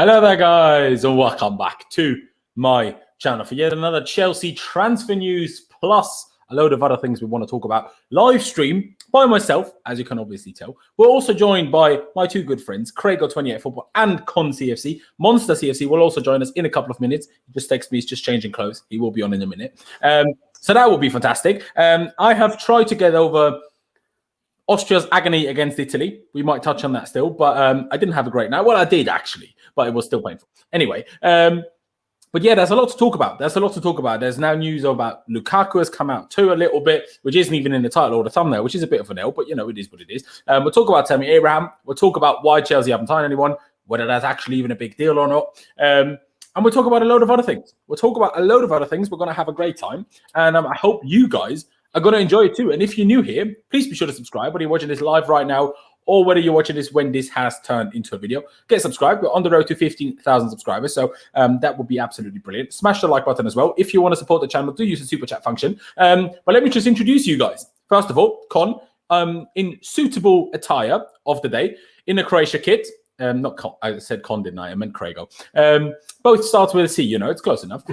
Hello there, guys, and welcome back to my channel for yet another Chelsea transfer news, plus a load of other things we want to talk about. Live stream by myself, as you can obviously tell. We're also joined by my two good friends, Craigo28 Football and ConnCFC. Monster CFC will also join us in a couple of minutes. He just texted me, he's just changing clothes. He will be on in a minute. So that will be fantastic. I have tried to get over Austria's agony against Italy. We might touch on that still, but I didn't have a great night. Well, I did actually, but it was still painful. Anyway, but yeah, there's a lot to talk about. There's now news about Lukaku has come out too a little bit, which isn't even in the title or the thumbnail, which is a bit of an L, but you know, it is what it is. We'll talk about Tammy Abraham. We'll talk about why Chelsea haven't signed anyone, whether that's actually even a big deal or not. And we'll talk about a load of other things. We're going to have a great time. And I hope you guys are going to enjoy it too. And if you're new here, please be sure to subscribe, whether you're watching this live right now or whether you're watching this when this has turned into a video. Get subscribed. We're on the road to 15,000 subscribers, so that would be absolutely brilliant. Smash the like button as well. If you want to support the channel, do use the super chat function. But let me just introduce you guys. First of all, Con, in suitable attire of the day, in a Croatia kit. Not Con, I said Con, didn't I? I meant Craigo. Both starts with a C, you know, it's close enough.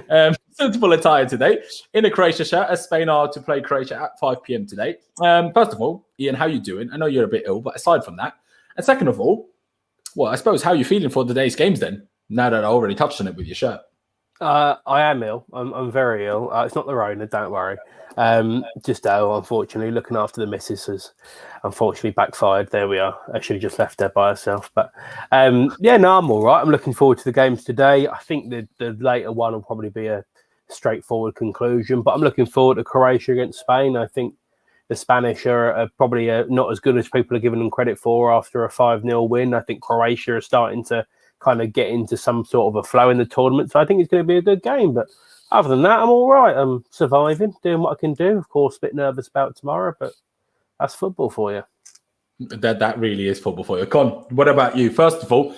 Suitable attire today, in a Croatia shirt, as Spain are to play Croatia at 5 p.m. today. First of all, Ian, how you doing? I know you're a bit ill, but aside from that, and second of all, well, I suppose, how are you feeling for today's games then, now that I already touched on it with your shirt? I am ill. I'm very ill. It's not the Rona, don't worry. Just unfortunately, looking after the missus has unfortunately backfired. There we are. I should have just left her by herself. But yeah, no, I'm all right. I'm looking forward to the games today. I think the later one will probably be a straightforward conclusion. But I'm looking forward to Croatia against Spain. I think the Spanish are probably not as good as people are giving them credit for after a 5-0 win. I think Croatia are starting to kind of get into some sort of a flow in the tournament. So I think it's going to be a good game. But other than that, I'm all right. I'm surviving, doing what I can do. Of course, a bit nervous about tomorrow, but that's football for you. That really is football for you. Con, what about you? First of all,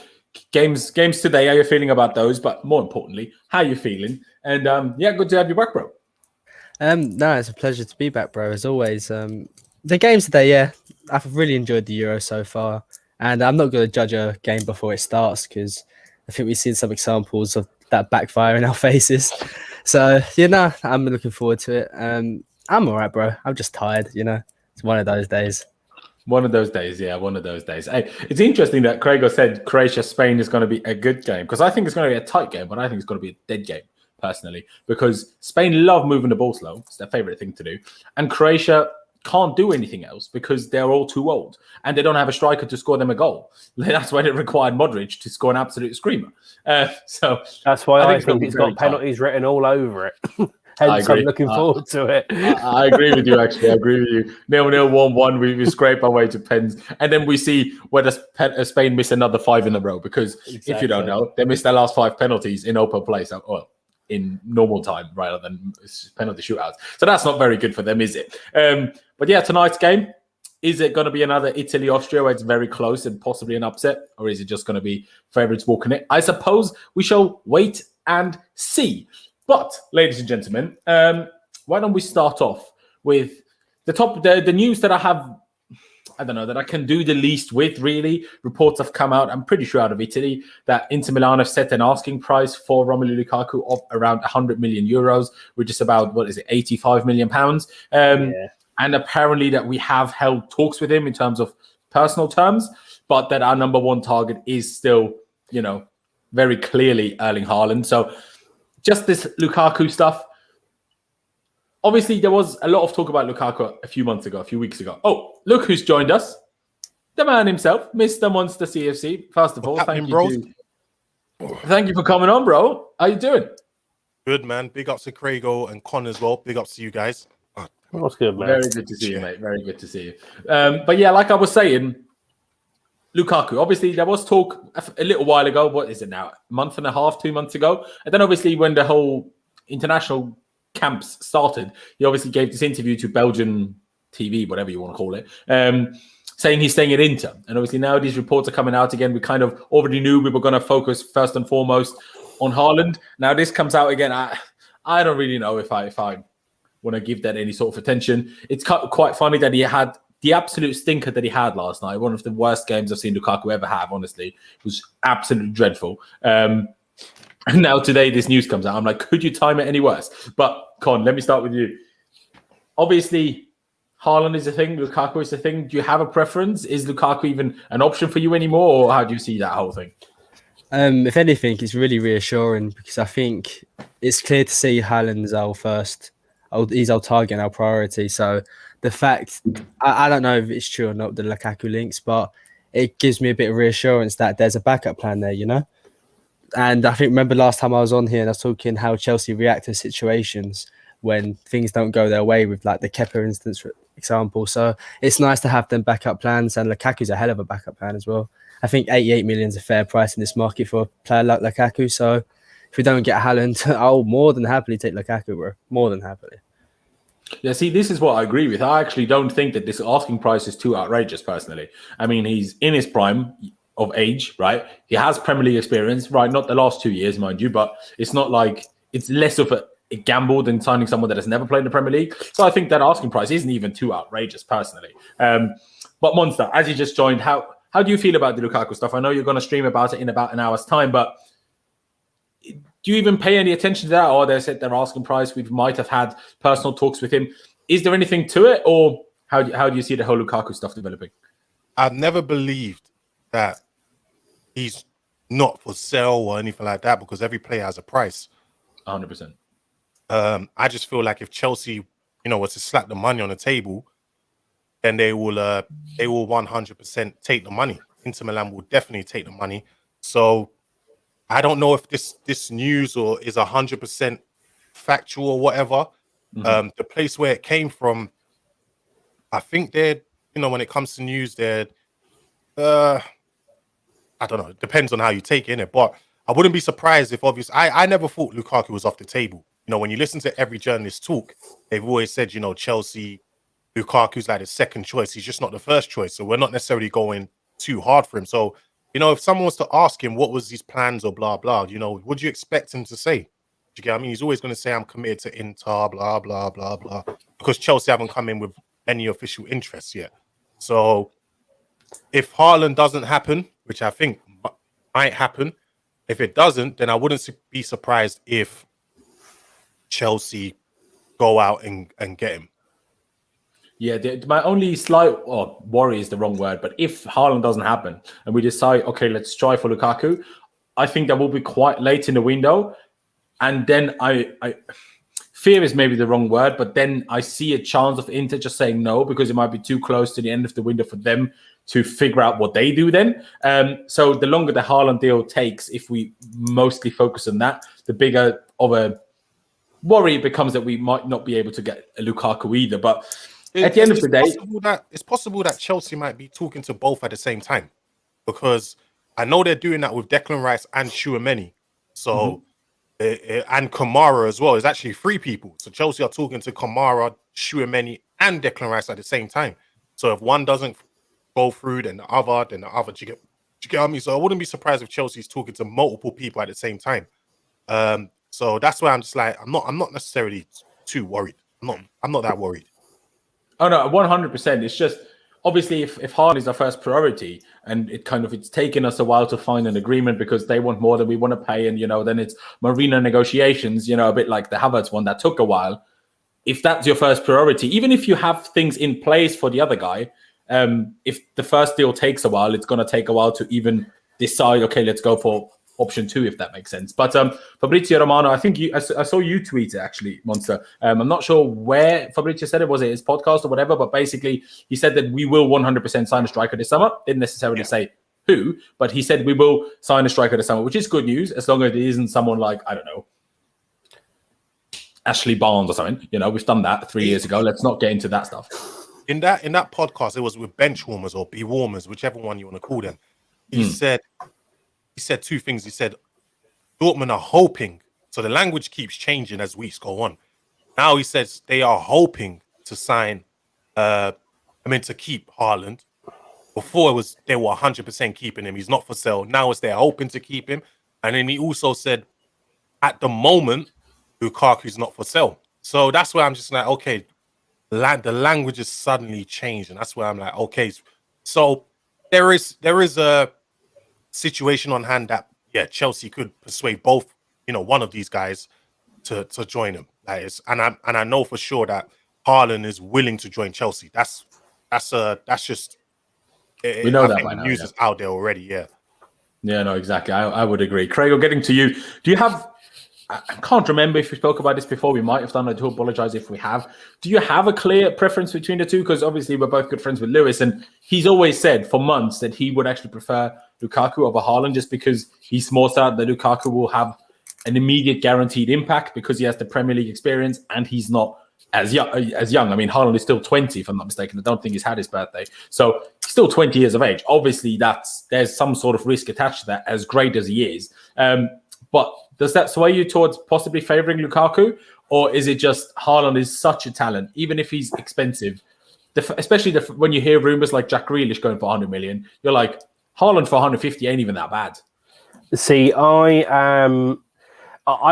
games today, how are you feeling about those? But more importantly, how are you feeling? And yeah, good to have you back, bro. No, it's a pleasure to be back, bro, as always. The games today, yeah, I've really enjoyed the Euro so far. And I'm not going to judge a game before it starts because I think we've seen some examples of that backfire in our faces. So, you know, I'm looking forward to it. I'm all right, bro. I'm just tired, you know. It's one of those days. One of those days, yeah, one of those days. Hey, it's interesting that Craigo said Croatia-Spain is going to be a good game because I think it's going to be a tight game, but I think it's going to be a dead game, personally, because Spain love moving the ball slow. It's their favourite thing to do. And Croatia can't do anything else because they're all too old and they don't have a striker to score them a goal. That's why it required Modric to score an absolute screamer. So that's why I think it's got penalties written all over it. Hence, I'm looking forward to it. I agree with you, actually. I agree with you. 0-0, 1-1. We scrape our way to pens. And then we see whether Spain miss another 5 in a row because if you don't know, they missed their last 5 penalties in open play. So, well, in normal time rather than penalty shootouts. So that's not very good for them, is it? But yeah, tonight's game, is it going to be another Italy-Austria where it's very close and possibly an upset? Or is it just going to be favourites walking it? I suppose we shall wait and see. But, ladies and gentlemen, why don't we start off with the news that I have, I don't know, that I can do the least with, really. Reports have come out, I'm pretty sure out of Italy, that Inter Milan have set an asking price for Romelu Lukaku of around 100 million euros, which is about, 85 million pounds. And apparently that we have held talks with him in terms of personal terms, but that our number one target is still, you know, very clearly Erling Haaland. So just this Lukaku stuff. Obviously, there was a lot of talk about Lukaku a few weeks ago. Oh, look who's joined us. The man himself, Mr. Monster CFC. First of all, thank you for coming on, bro. How you doing? Good, man. Big ups to Craigo and Con as well. Big ups to you guys. What's good, man? Very good to see you, mate. Very good to see you. But yeah, like I was saying, Lukaku, obviously there was talk a little while ago. What is it now? A month and a half, 2 months ago. And then obviously when the whole international camps started, he obviously gave this interview to Belgian TV, whatever you want to call it, saying he's staying at Inter. And obviously now these reports are coming out again. We kind of already knew we were going to focus first and foremost on Haaland. Now this comes out again. I don't really know if I want to give that any sort of attention. It's quite funny that he had the absolute stinker that he had last night, one of the worst games I've seen Lukaku ever have, honestly, it was absolutely dreadful. And now today this news comes out. I'm like, could you time it any worse? But Con, let me start with you. Obviously, Haaland is a thing, Lukaku is a thing. Do you have a preference? Is Lukaku even an option for you anymore, or how do you see that whole thing? If anything, it's really reassuring because I think it's clear to see Haaland's he's our target and our priority. So the fact, I don't know if it's true or not, the Lukaku links, but it gives me a bit of reassurance that there's a backup plan there, you know? And I think, remember last time I was on here and I was talking how Chelsea react to situations when things don't go their way, with like the Kepa instance, for example. So it's nice to have them backup plans, and Lukaku's a hell of a backup plan as well. I think 88 million is a fair price in this market for a player like Lukaku. So if we don't get Haaland, I'll more than happily take Lukaku, bro. More than happily. Yeah, see, this is what I agree with. I actually don't think that this asking price is too outrageous, personally. I mean, he's in his prime of age, right? He has Premier League experience, right? Not the last 2 years, mind you, but it's not like it's less of a gamble than signing someone that has never played in the Premier League. So I think that asking price isn't even too outrageous, personally. But Monster, as you just joined, how do you feel about the Lukaku stuff? I know you're going to stream about it in about an hour's time, but do you even pay any attention to that? Or they said their asking price. We might have had personal talks with him. Is there anything to it, or how do you see the whole Lukaku stuff developing? I've never believed that he's not for sale or anything like that, because every player has a price. 100%. I just feel like if Chelsea, was to slap the money on the table, then they will 100% take the money. Inter Milan will definitely take the money. So I don't know if this news or is 100% factual or whatever. Mm-hmm. The place where it came from, I think they're, when it comes to news, they're, I don't know. It depends on how you take it, innit? But I wouldn't be surprised if, obviously, I never thought Lukaku was off the table. When you listen to every journalist talk, they've always said, Chelsea, Lukaku's like the second choice. He's just not the first choice. So we're not necessarily going too hard for him. So, if someone was to ask him what was his plans or blah, blah, what do you expect him to say? Do you get what I mean? He's always going to say, I'm committed to Inter, blah, blah, blah, blah, because Chelsea haven't come in with any official interests yet. So if Haaland doesn't happen, which I think might happen, if it doesn't, then I wouldn't be surprised if Chelsea go out and get him. Yeah, my only slight worry is the wrong word, but if Haaland doesn't happen and we decide, okay, let's try for Lukaku, I think that will be quite late in the window. And then I fear is maybe the wrong word, but then I see a chance of Inter just saying no, because it might be too close to the end of the window for them to figure out what they do then. So the longer the Haaland deal takes, if we mostly focus on that, the bigger of a worry it becomes that we might not be able to get a Lukaku either. But at the end of the day, it's possible that Chelsea might be talking to both at the same time, because I know they're doing that with Declan Rice and Tchouaméni. So, and Kamara as well. It's actually 3 people. So Chelsea are talking to Kamara, Tchouaméni, and Declan Rice at the same time. So if one doesn't go through, then the other. Do you get what I mean? So I wouldn't be surprised if Chelsea's talking to multiple people at the same time. So that's why I'm just like, I'm not necessarily too worried. I'm not that worried. Oh no, 100%. It's just obviously if Haaland is our first priority, and it's taken us a while to find an agreement because they want more than we want to pay, and then it's Marina negotiations, a bit like the Havertz one that took a while. If that's your first priority, even if you have things in place for the other guy, if the first deal takes a while, it's going to take a while to even decide, okay, let's go for option 2, if that makes sense. But Fabrizio Romano, I think I saw you tweet it actually, Monster. I'm not sure where Fabrizio said it. Was it his podcast or whatever? But basically, he said that we will 100% sign a striker this summer. Didn't necessarily say who, but he said we will sign a striker this summer, which is good news, as long as it isn't someone like, I don't know, Ashley Barnes or something. We've done that 3 years ago. Let's not get into that stuff. In that podcast, it was with bench warmers or be warmers, whichever one you want to call them. He said 2 things. He said Dortmund are hoping, so the language keeps changing as weeks go on. Now he says they are hoping to sign, to keep Haaland. Before it was they were 100% keeping him. He's not for sale. Now it's they're hoping to keep him. And then he also said, at the moment, Lukaku's not for sale. So that's where I'm just like, okay, the language has suddenly changed, and that's where I'm like, okay, so there is a situation on hand that Chelsea could persuade both, one of these guys to join them. And I know for sure that Haaland is willing to join Chelsea. That's just we know I that think by the now, news is out there already. Yeah. Yeah, no, exactly. I would agree. Craig, getting to you. Do you have? I can't remember if we spoke about this before. We might have done. I do apologize if we have. Do you have a clear preference between the two? Because obviously we're both good friends with Lewis, and he's always said for months that he would actually prefer Lukaku over Haaland, just because he's more certain that Lukaku will have an immediate guaranteed impact because he has the Premier League experience and he's not as young. I mean, Haaland is still 20, if I'm not mistaken. I don't think he's had his birthday. So he's still 20 years of age. Obviously, there's some sort of risk attached to that, as great as he is. But does that sway you towards possibly favouring Lukaku? Or is it just Haaland is such a talent, even if he's expensive, especially when you hear rumours like Jack Grealish going for 100 million, you're like, Haaland for 150 ain't even that bad. See, I'm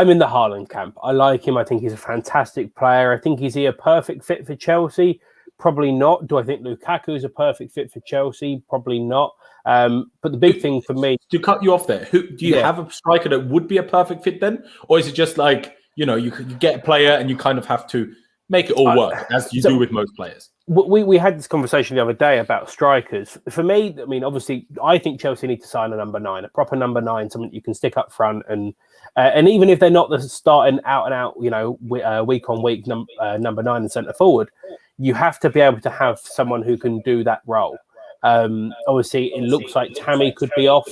in the Haaland camp. I like him. I think he's a fantastic player. I think is he a perfect fit for Chelsea? Probably not. Do I think Lukaku is a perfect fit for Chelsea? Probably not. But the big thing for me... To cut you off there, do you have a striker that would be a perfect fit then? Or is it just like, you get a player and you kind of have to make it all work, as you do with most players? We had this conversation the other day about strikers. For me, I mean, obviously, I think Chelsea need to sign a number 9, a proper number 9, someone you can stick up front. And even if they're not the starting out, week on week number 9 and centre forward, you have to be able to have someone who can do that role. Obviously, it looks like Tammy could be off.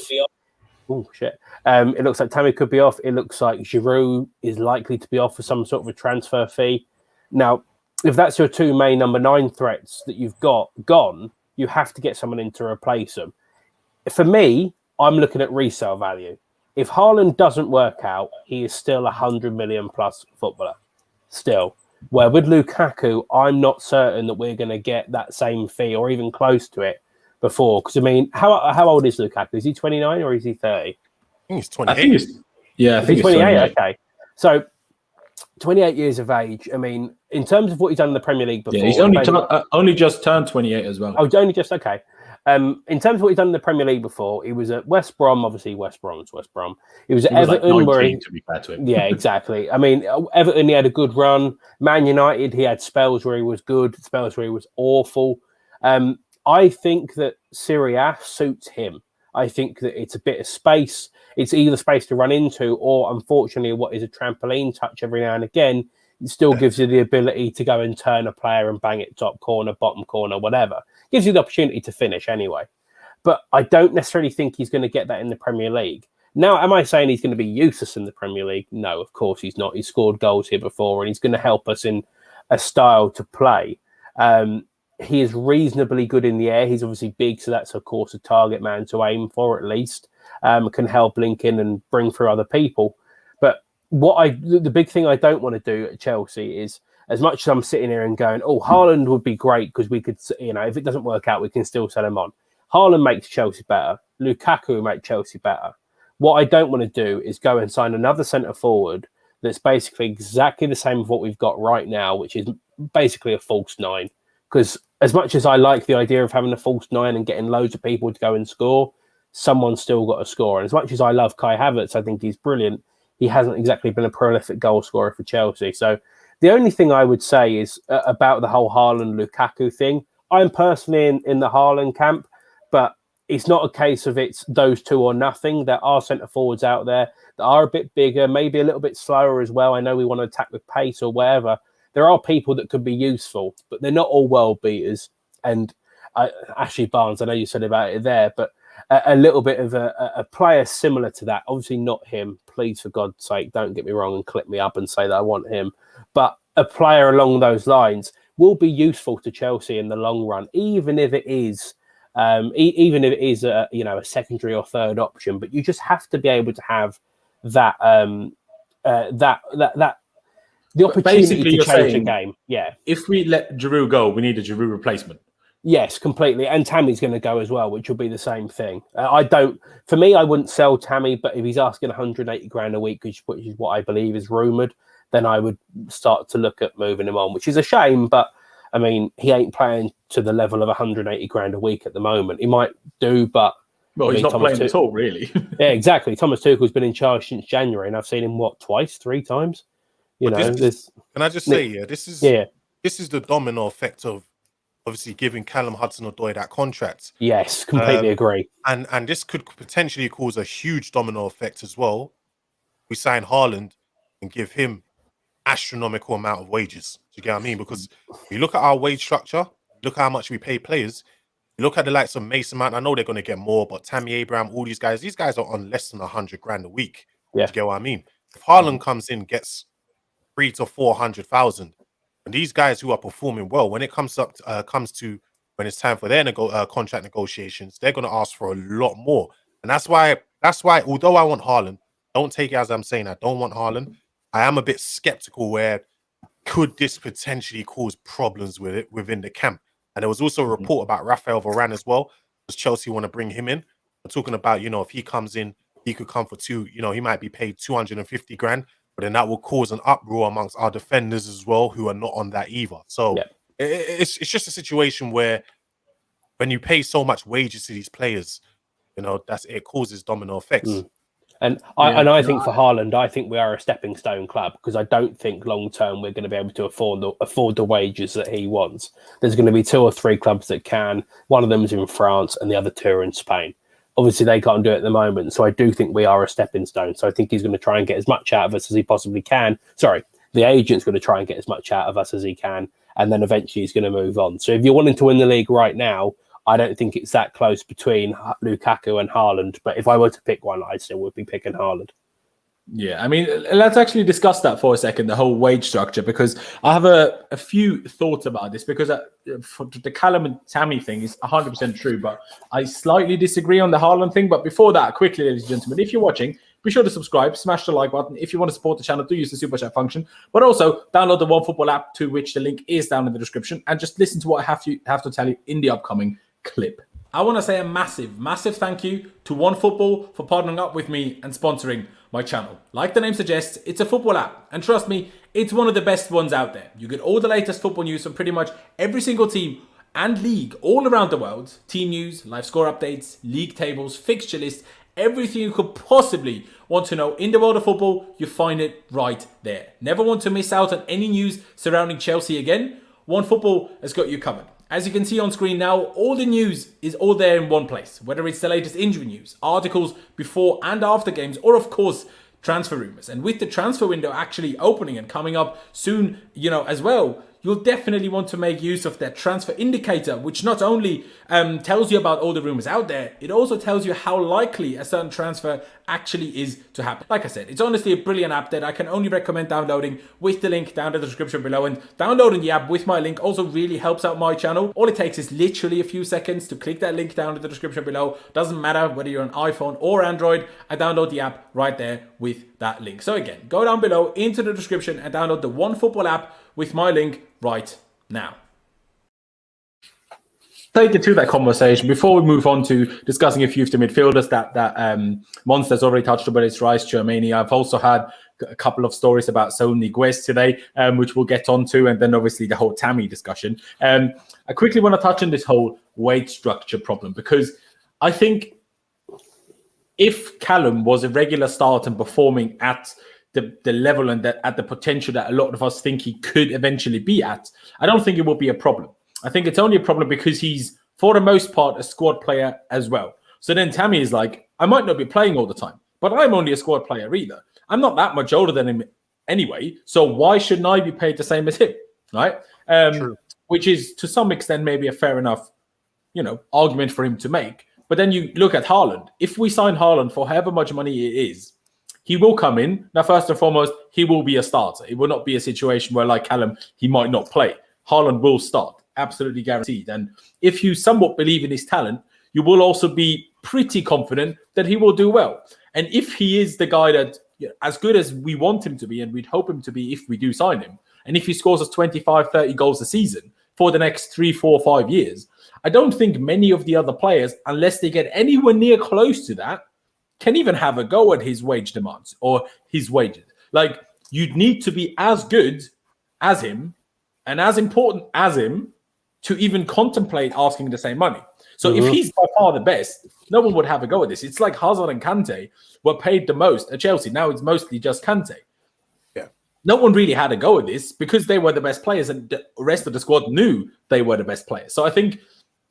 Oh, shit. It looks like Tammy could be off. It looks like Giroud is likely to be off for some sort of a transfer fee. Now, if that's your 2 main number 9 threats that you've got gone, you have to get someone in to replace them. For me, I'm looking at resale value. If Haaland doesn't work out, he is still 100 million plus footballer. Still. Where with Lukaku, I'm not certain that we're going to get that same fee or even close to it before. Because, I mean, how old is Lukaku? Is he 29 or is he 30? I think he's 28. I think he's 28. Okay. So, 28 years of age. I mean, in terms of what he's done in the Premier League before... Yeah, he's only just turned 28 as well. Oh, only just... Okay. In terms of what he's done in the Premier League before, he was at West Brom. Obviously, West Brom's West Brom. He was at Everton, like 19, where to be fair to him. Yeah, exactly. I mean, Everton, he had a good run. Man United, he had spells where he was good, spells where he was awful. I think that Serie A suits him. I think that it's a bit of space. It's either space to run into, or unfortunately, what is a trampoline touch every now and again. It still gives you the ability to go and turn a player and bang it top corner, bottom corner, whatever. Gives you the opportunity to finish anyway. But I don't necessarily think he's going to get that in the Premier League. Now, am I saying he's going to be useless in the Premier League? No, of course he's not. He's scored goals here before, and he's going to help us in a style to play. He is reasonably good in the air. He's obviously big, so that's, of course, a target man to aim for, at least. Can help link in and bring through other people. But the big thing I don't want to do at Chelsea is, as much as I'm sitting here and going, oh, Haaland would be great because we could, if it doesn't work out, we can still sell him on. Haaland makes Chelsea better. Lukaku makes Chelsea better. What I don't want to do is go and sign another centre forward that's basically exactly the same as what we've got right now, which is basically a false 9. Because as much as I like the idea of having a false 9 and getting loads of people to go and score, someone's still got to score. And as much as I love Kai Havertz, I think he's brilliant. He hasn't exactly been a prolific goal scorer for Chelsea. So the only thing I would say is about the whole Haaland-Lukaku thing. I'm personally in the Haaland camp, but it's not a case of it's those two or nothing. There are centre-forwards out there that are a bit bigger, maybe a little bit slower as well. I know we want to attack with pace or whatever. There are people that could be useful, but they're not all world beaters. And Ashley Barnes, I know you said about it there, but a little bit of a player similar to that. Obviously not him. Please, for God's sake, don't get me wrong and clip me up and say that I want him. But a player along those lines will be useful to Chelsea in the long run, even if it is a secondary or third option. But you just have to be able to have that the opportunity to change the game. Yeah. If we let Giroud go, we need a Giroud replacement. Yes, completely. And Tammy's going to go as well, which will be the same thing. For me, I wouldn't sell Tammy, but if he's asking 180 grand a week, which is what I believe is rumoured, then I would start to look at moving him on, which is a shame. But I mean, he ain't playing to the level of 180 grand a week at the moment. He might do, but Well, he's not playing at all, really. Yeah, exactly. Thomas Tuchel's been in charge since January, and I've seen him twice, 3 times. Can I just say, this is the domino effect of obviously giving Callum Hudson-Odoi that contract. Yes, completely agree. And this could potentially cause a huge domino effect as well. We sign Haaland and give him astronomical amount of wages. Do you get what I mean? Because you look at our wage structure, look how much we pay players. You look at the likes of Mason Mount. I know they're going to get more, but Tammy Abraham, all these guys are on less than 100 grand a week. Yeah. Do you get what I mean? If Haaland comes in, gets 300,000 to 400,000, and these guys who are performing well, when it comes to when it's time for their contract negotiations, they're going to ask for a lot more. And that's why, although I want Haaland, don't take it as I'm saying I don't want Haaland. I am a bit skeptical where could this potentially cause problems with it within the camp. And there was also a report about Raphael Varane as well, because Chelsea want to bring him in. We're talking about, if he comes in, he could come for he might be paid 250 grand, but then that will cause an uproar amongst our defenders as well, who are not on that either. So it's just a situation where when you pay so much wages to these players, it causes domino effects. And I think for Haaland, I think we are a stepping stone club, because I don't think long term we're going to be able to afford the wages that he wants. There's going to be 2 or 3 clubs that can. One of them is in France and the other 2 are in Spain. Obviously, they can't do it at the moment. So I do think we are a stepping stone. So I think he's going to try and get as much out of us as he possibly can. Sorry, the agent's going to try and get as much out of us as he can. And then eventually he's going to move on. So if you're wanting to win the league right now, I don't think it's that close between Lukaku and Haaland. But if I were to pick one, I still would be picking Haaland. Yeah, I mean, let's actually discuss that for a second, the whole wage structure, because I have a few thoughts about this, because the Callum and Tammy thing is 100% true, but I slightly disagree on the Haaland thing. But before that, quickly, ladies and gentlemen, if you're watching, be sure to subscribe, smash the like button. If you want to support the channel, do use the super chat function, but also download the OneFootball app, to which the link is down in the description, and just listen to what I have to tell you in the upcoming clip. I want to say a massive thank you to OneFootball for partnering up with me and sponsoring my channel. Like the name suggests, it's a football app, and trust me, it's one of the best ones out there. You get all the latest football news from pretty much every single team and league all around the world. Team news, live score updates, league tables, fixture lists, everything you could possibly want to know in the world of football, you find it right there. Never want to miss out on any news surrounding Chelsea again? OneFootball has got you covered. As you can see on screen now, all the news is all there in one place. Whether it's the latest injury news, articles before and after games, or of course, transfer rumors. And with the transfer window actually opening and coming up soon, as well, you'll definitely want to make use of that transfer indicator, which not only tells you about all the rumors out there, it also tells you how likely a certain transfer actually is to happen. Like I said, it's honestly a brilliant app that I can only recommend downloading with the link down in the description below. And downloading the app with my link also really helps out my channel. All it takes is literally a few seconds to click that link down in the description below. Doesn't matter whether you're on iPhone or Android, I download the app right there with that link. So again, go down below into the description and download the OneFootball app with my link right now. Take it to that conversation before we move on to discussing a few of the midfielders that Monster's already touched on, but it's Rice, Germany. I've also had a couple of stories about Saul Niguez today, which we'll get onto, and then obviously the whole Tammy discussion. I quickly want to touch on this whole wage structure problem, because I think if Callum was a regular start and performing at the level and at the potential that a lot of us think he could eventually be at, I don't think it will be a problem. I think it's only a problem because he's, for the most part, a squad player as well. So then Tammy is like, I might not be playing all the time, but I'm only a squad player either. I'm not that much older than him anyway, so why shouldn't I be paid the same as him, right? Which is, to some extent, maybe a fair enough, argument for him to make. But then you look at Haaland. If we sign Haaland for however much money it is, he will come in. Now, first and foremost, he will be a starter. It will not be a situation where, like Callum, he might not play. Haaland will start. Absolutely guaranteed. And if you somewhat believe in his talent, you will also be pretty confident that he will do well. And if he is the guy that, as good as we want him to be, and we'd hope him to be if we do sign him, and if he scores us 25, 30 goals a season for the next 3, 4, 5 years, I don't think many of the other players, unless they get anywhere near close to that, can even have a go at his wage demands or his wages. Like, you'd need to be as good as him and as important as him to even contemplate asking the same money. So if he's by far the best, no one would have a go at this. It's like Hazard and Kante were paid the most at Chelsea. Now it's mostly just Kante. Yeah. No one really had a go at this because they were the best players and the rest of the squad knew they were the best players. So I think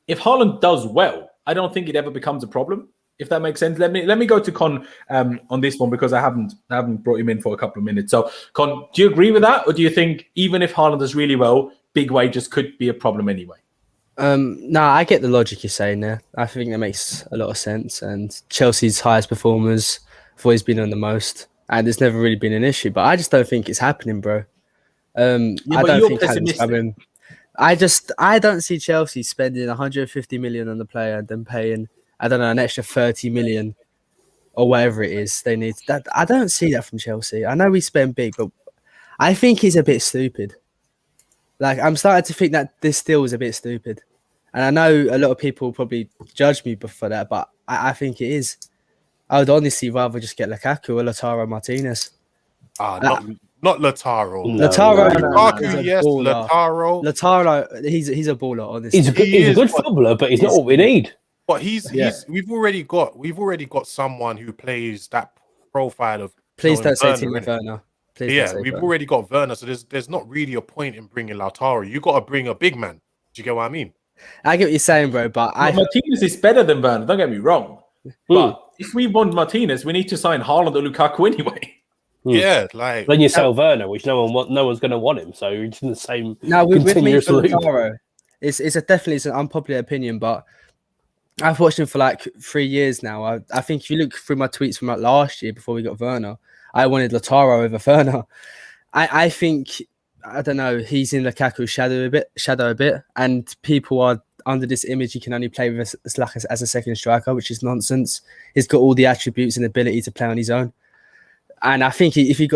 if Haaland does well, I don't think it ever becomes a problem, if that makes sense. Let me go to Con on this one because I haven't brought him in for a couple of minutes. So Con, do you agree with that? Or do you think even if Haaland does really well, big wages could be a problem anyway? No, I get the logic you're saying there. I think that makes a lot of sense. And Chelsea's highest performers have always been on the most, and there's never really been an issue. But I just don't think it's happening, bro. I don't think Haaland's coming. I don't see Chelsea spending 150 million on the player and then paying, I don't know, an extra 30 million or whatever it is they need. That I don't see that from Chelsea. I know we spend big, but I think it's a bit stupid. Like, I'm starting to think that this deal is a bit stupid. And I know a lot of people probably judge me for that, but I think it is. I would honestly rather just get Lukaku or Lautaro Martinez. Not Lautaro. No. Lautaro, Lukaku, yes. Lautaro, he's a baller, honestly. He's a good footballer, but he's not what we need. But we've already got someone who plays that profile of. Please don't say Timo Werner. We've already got Werner, so there's not really a point in bringing Lautaro. You got to bring a big man. Do you get what I mean? I get what you're saying, bro, but Martinez is better than Werner. Don't get me wrong. But if we want Martinez, we need to sign Haaland or Lukaku anyway. Yeah, like then you sell Werner, which no one's going to want him. So it's in the same. No, with me continuous for loop. Lautaro, it's definitely an unpopular opinion, but I've watched him for like 3 years now. I think if you look through my tweets from like last year before we got Werner, I wanted Lautaro over Werner. I think, I don't know, he's in Lukaku's shadow a bit, and people are under this image he can only play with as a second striker, which is nonsense. He's got all the attributes and ability to play on his own. And I think if he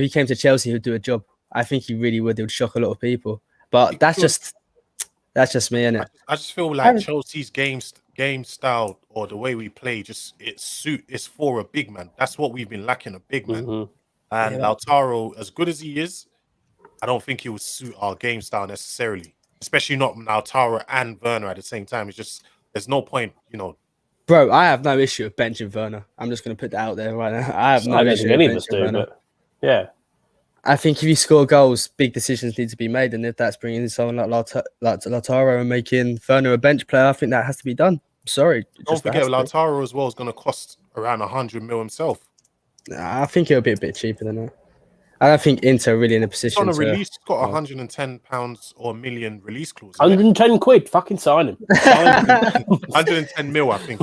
came to Chelsea, he'd do a job. I think he really would. It would shock a lot of people. But that's just me, innit? I just feel like Chelsea's game style or the way we play, it's for a big man. That's what we've been lacking, a big man. And Lautaro, as good as he is, I don't think he would suit our game style necessarily. Especially not Lautaro and Werner at the same time. It's just there's no point, Bro, I have no issue with benching Werner. I'm just going to put that out there right now. I have no issue with benching Werner. Yeah. I think if you score goals, big decisions need to be made. And if that's bringing in someone like Lautaro and making Werner a bench player, I think that has to be done. Sorry. Don't forget, Lautaro as well is going to cost around 100 mil himself. I think it'll be a bit cheaper than that. I don't think Inter really in a position he's got 110 pounds or $1 million release clause. 110 quid, fucking sign him. 110 mil, I think.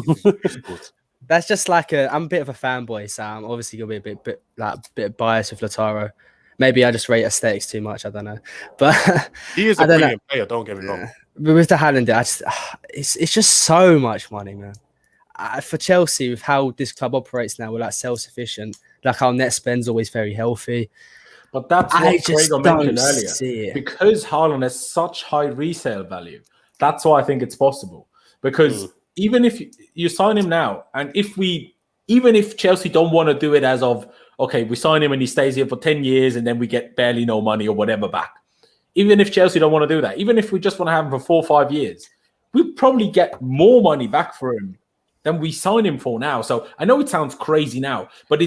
That's just like I'm a bit of a fanboy, so I'm obviously gonna be a bit biased with Lautaro. Maybe I just rate aesthetics too much. I don't know, but he is a brilliant player. Don't get me wrong. But with the Haaland, it's just so much money, man. For Chelsea, with how this club operates now, we're like self-sufficient. Like our net spend's always very healthy. But that's what Gregor mentioned earlier. Because Haaland has such high resale value, that's why I think it's possible. Because even if you sign him now, and even if Chelsea don't want to do it as of, okay, we sign him and he stays here for 10 years and then we get barely no money or whatever back. Even if Chelsea don't want to do that, even if we just want to have him for 4 or 5 years, we'll probably get more money back for him than we sign him for now. So I know it sounds crazy now, but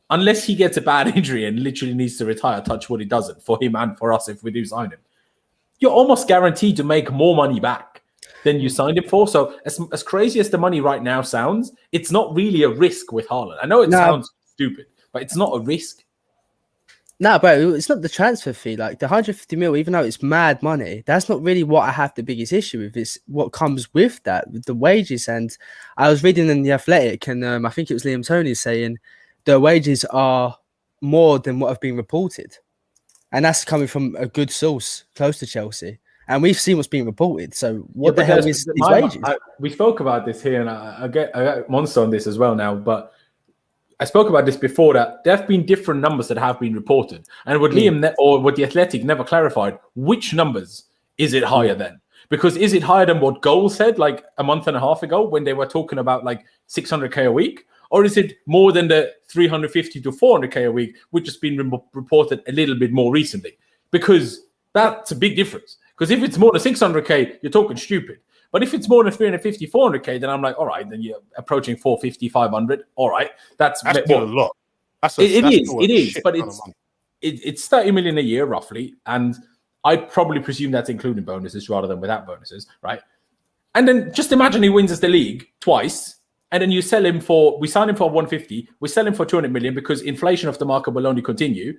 unless he gets a bad injury and literally needs to retire, touch wood, he doesn't, for him and for us if we do sign him, you're almost guaranteed to make more money back than you signed him for. So as crazy as the money right now sounds, it's not really a risk with Haaland. I know it sounds stupid, but it's not a risk. No, bro, it's not the transfer fee. Like the 150 mil, even though it's mad money, that's not really what I have the biggest issue with. It's what comes with that, with the wages. And I was reading in The Athletic, and I think it was Liam Toney saying the wages are more than what have been reported. And that's coming from a good source close to Chelsea. And we've seen what's being reported. So what the hell is these wages? We spoke about this here, and I get Monster on this as well now, but I spoke about this before, that there have been different numbers that have been reported. And what Liam or what The Athletic never clarified, which numbers is it higher than? Because is it higher than what Goal said like a month and a half ago when they were talking about like 600k a week? Or is it more than the 350 to 400k a week, which has been reported a little bit more recently? Because that's a big difference. Because if it's more than 600k, you're talking stupid. But if it's more than 350, 400k, then I'm like, all right, then you're approaching 450, 500. All right, that's still a lot. It is, but it's 30 million a year roughly, and I probably presume that's including bonuses rather than without bonuses, right? And then just imagine he wins us the league twice, and then we sign him for 150, we sell him for 200 million because inflation of the market will only continue.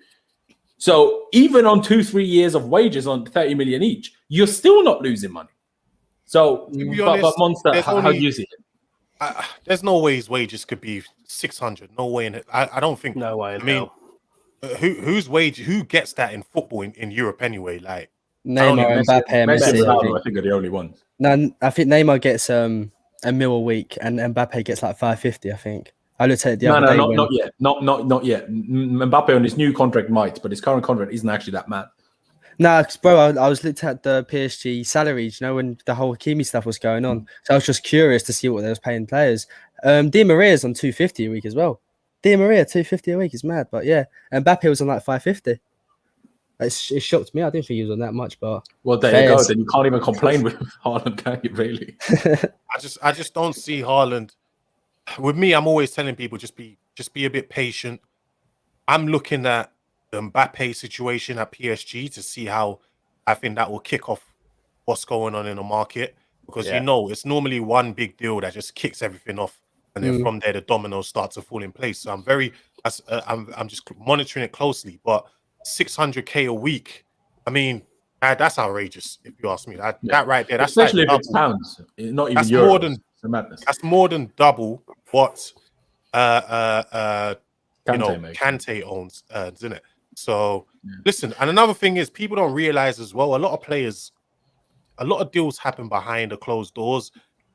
So even on 2-3 years of wages on 30 million each, you're still not losing money. So, but Monster, how do you see it? There's no way his wages could be 600. No way in it. I don't think. No way. I mean, who gets that in football in Europe anyway? Like Neymar, Mbappe, and Messi. I think are the only ones. No, I think Neymar gets $1 million a week, and Mbappe gets like 550. I think I looked at it the other day. Not yet. Not yet. Mbappe on his new contract might, but his current contract isn't actually that mad. No, bro, I was looked at the PSG salaries, when the whole Hakimi stuff was going on. So I was just curious to see what they was paying players. Di Maria's on 250 a week as well. Di Maria 250 a week is mad, but yeah, and Mbappe was on like 550. It shocked me. I didn't think he was on that much, but there you go. Then you can't even complain with Haaland, can you? Really? I just don't see Haaland. With me, I'm always telling people just be a bit patient. I'm looking at the Mbappe situation at PSG to see how I think that will kick off what's going on in the market, because it's normally one big deal that just kicks everything off, and then from there the dominoes start to fall in place. So I'm just monitoring it closely. But 600k a week, I mean, that's outrageous if you ask me. That right there, that's especially like if it's pounds, not even that's euros. Madness. That's more than double what Kante owns, isn't it? So listen, and another thing is people don't realize as well, a lot of deals happen behind the closed doors,